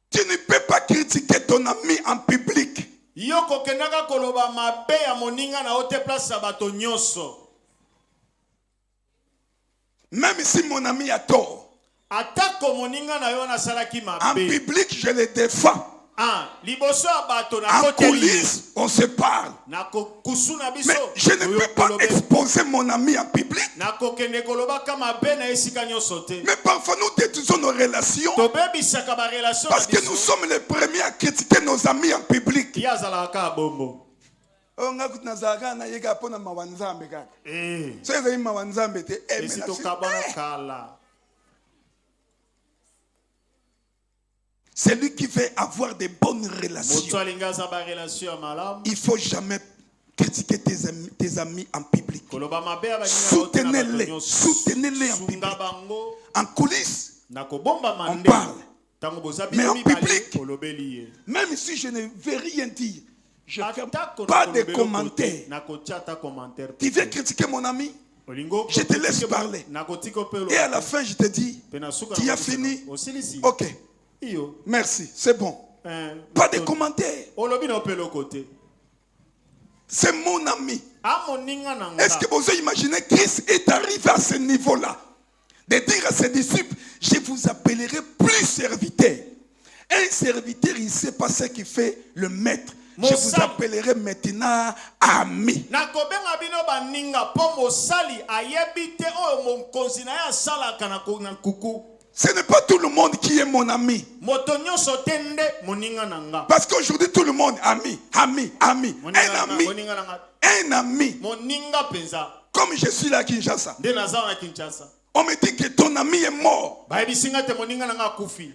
Tu ne peux pas critiquer ton ami en public. Yo kokendaka koloba mabe ya moninga na ote place ya bato nyonso. Même si mon ami a tort, Atako moninga na yo na salaki en mabe. public, je le défends. Ah, liboso ya bato na En koteli. coulisses, on se parle. Na kokusu na biso. Mais je ne peux pas exposer mon ami en public. Na kokende koloba kama be na esika nyonso te. Mais parfois, nous détruisons nos relations Tobebisaka ba relation parce que nous sommes les premiers à critiquer nos amis en public. ya zalaka bombo. Esito kabana kala. Celui qui veut avoir de bonnes Moto relations, alinga za ba relation ya malamu. il ne faut jamais critiquer tes amis en public. Koloba mabe ya baninga na ote na bato Soutenez-les, nyonso. soutenez-les en public. Sunga bango. En coulisses, Na kobomba on mande. parle. Tango boza Mais en bino public, kolobeli ye. même si je ne veux rien dire, je ne fais Atako pas na de kolobeli commentaires. kote, na kotiata commentaire. Tu veux critiquer mon ami Olingo, Je te laisse parler. Na kotiko pe lo. et à la fin je te dis, Pe na suka tu na as kotiko. fini. Osilisi. Ok, Iyo. merci, c'est bon. Pas de commentaires. C'est mon ami. Est-ce que vous imaginez Christ est arrivé à ce niveau-là? De dire à ses disciples, je vous appellerai plus serviteur. Un serviteur, il ne sait pas ce qu'il fait le maître. Je vous appellerai maintenant ami. Ce n'est pas tout le monde qui est mon ami. Parce qu'aujourd'hui, tout le monde, ami. Un ami. Comme je suis là à Kinshasa. On me dit que ton ami est mort.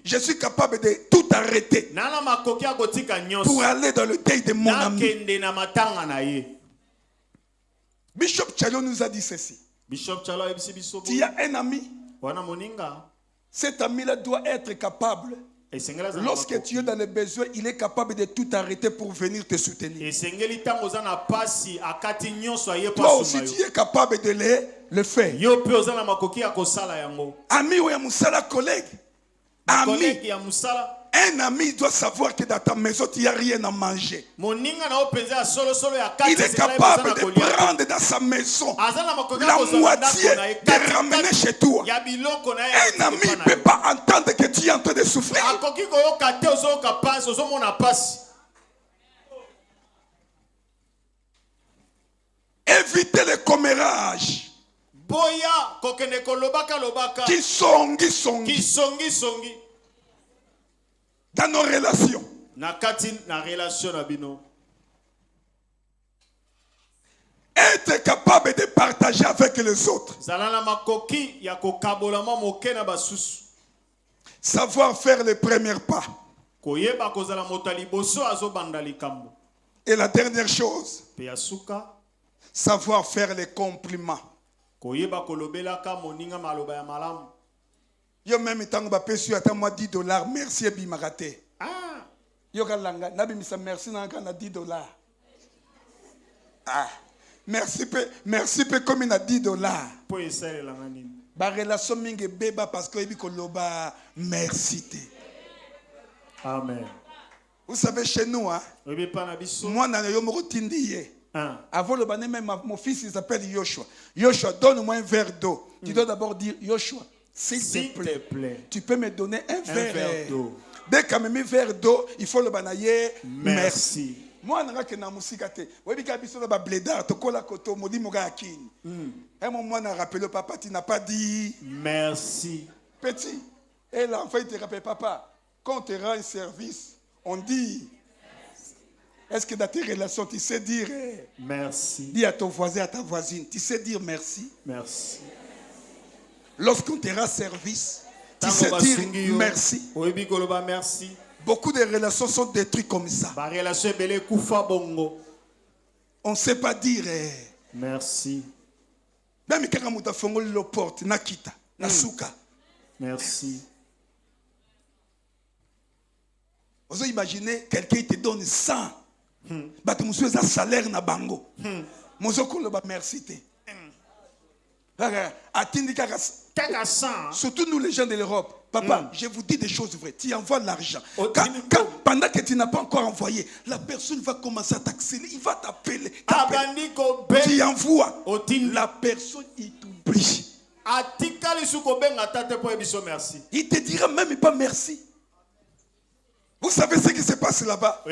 Je suis capable de tout arrêter pour aller dans le deuil de mon ami. Bishop Chalo nous a dit ceci. Tu as un ami. Cet ami-là doit être capable. Lorsque tu es dans les besoins, il est capable de tout arrêter pour venir te soutenir. Toi aussi, tu es capable de le faire. Ami ou un collègue. Ami. Un ami doit savoir que dans ta maison, tu n'as rien à manger. Il est capable de prendre dans sa maison la moitié de ramener chez toi. Un ami ne peut pas entendre que tu es en train de souffrir. Évitez les commérages. Qui songi. Dans nos relations. Être capable de partager avec les autres. Savoir faire les premiers pas. Et la dernière chose, savoir faire les compliments. Yo même tant que bapesu ata moi $10 merci bimarate. Yo kalanga nabi misa merci na kana $10. Merci peu comme na $10. Po esale la ngani. Ba relation mingi beba parce que ko loba merci te. Amen. Vous savez chez nous moi na yo moko tindiye. Avant le bané même mon fils il s'appelle Yoshua. Yoshua donne-moi un verre d'eau. Tu dois d'abord dire Yoshua. S'il te plaît, tu peux me donner un verre d'eau. Dès qu'on me met un verre d'eau, il faut le banayer. Merci. Moi, je suis en musique. Je suis en blédard. Je suis un moment, je rappelle papa, tu n'as pas dit merci. Petit. Et l'enfant, il te rappelle, papa, quand on te rend un service, on dit est-ce que dans tes relations, tu sais dire merci? Dis à ton voisin, à ta voisine, tu sais dire merci? Merci. Lorsqu'on te rend service, tu sais dire merci. Beaucoup de relations sont détruites comme ça. On ne sait pas dire merci. Même quand on a fait le porte, nakita, nasuka. Merci. Vous imaginez quelqu'un te donne 100. Bah tu as un salaire na bango. Merci. Surtout nous les gens de l'Europe. Papa, je vous dis des choses vraies. Tu envoies l'argent. Pendant que tu n'as pas encore envoyé, la personne va commencer à t'accélérer. Il va t'appeler. Tu envoies. La personne, il t'oublie. Il te dira même pas merci. Vous savez ce qui se passe là-bas?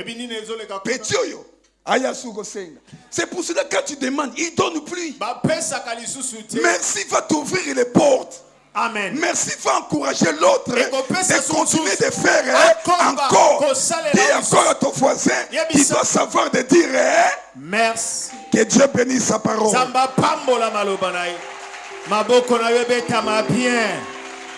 C'est pour cela que quand tu demandes, il ne donne plus. Merci va t'ouvrir les portes. Amen. Merci va encourager l'autre de continuer de faire encore. Dis encore à ton voisin, il doit savoir de dire merci. Que Dieu bénisse sa parole.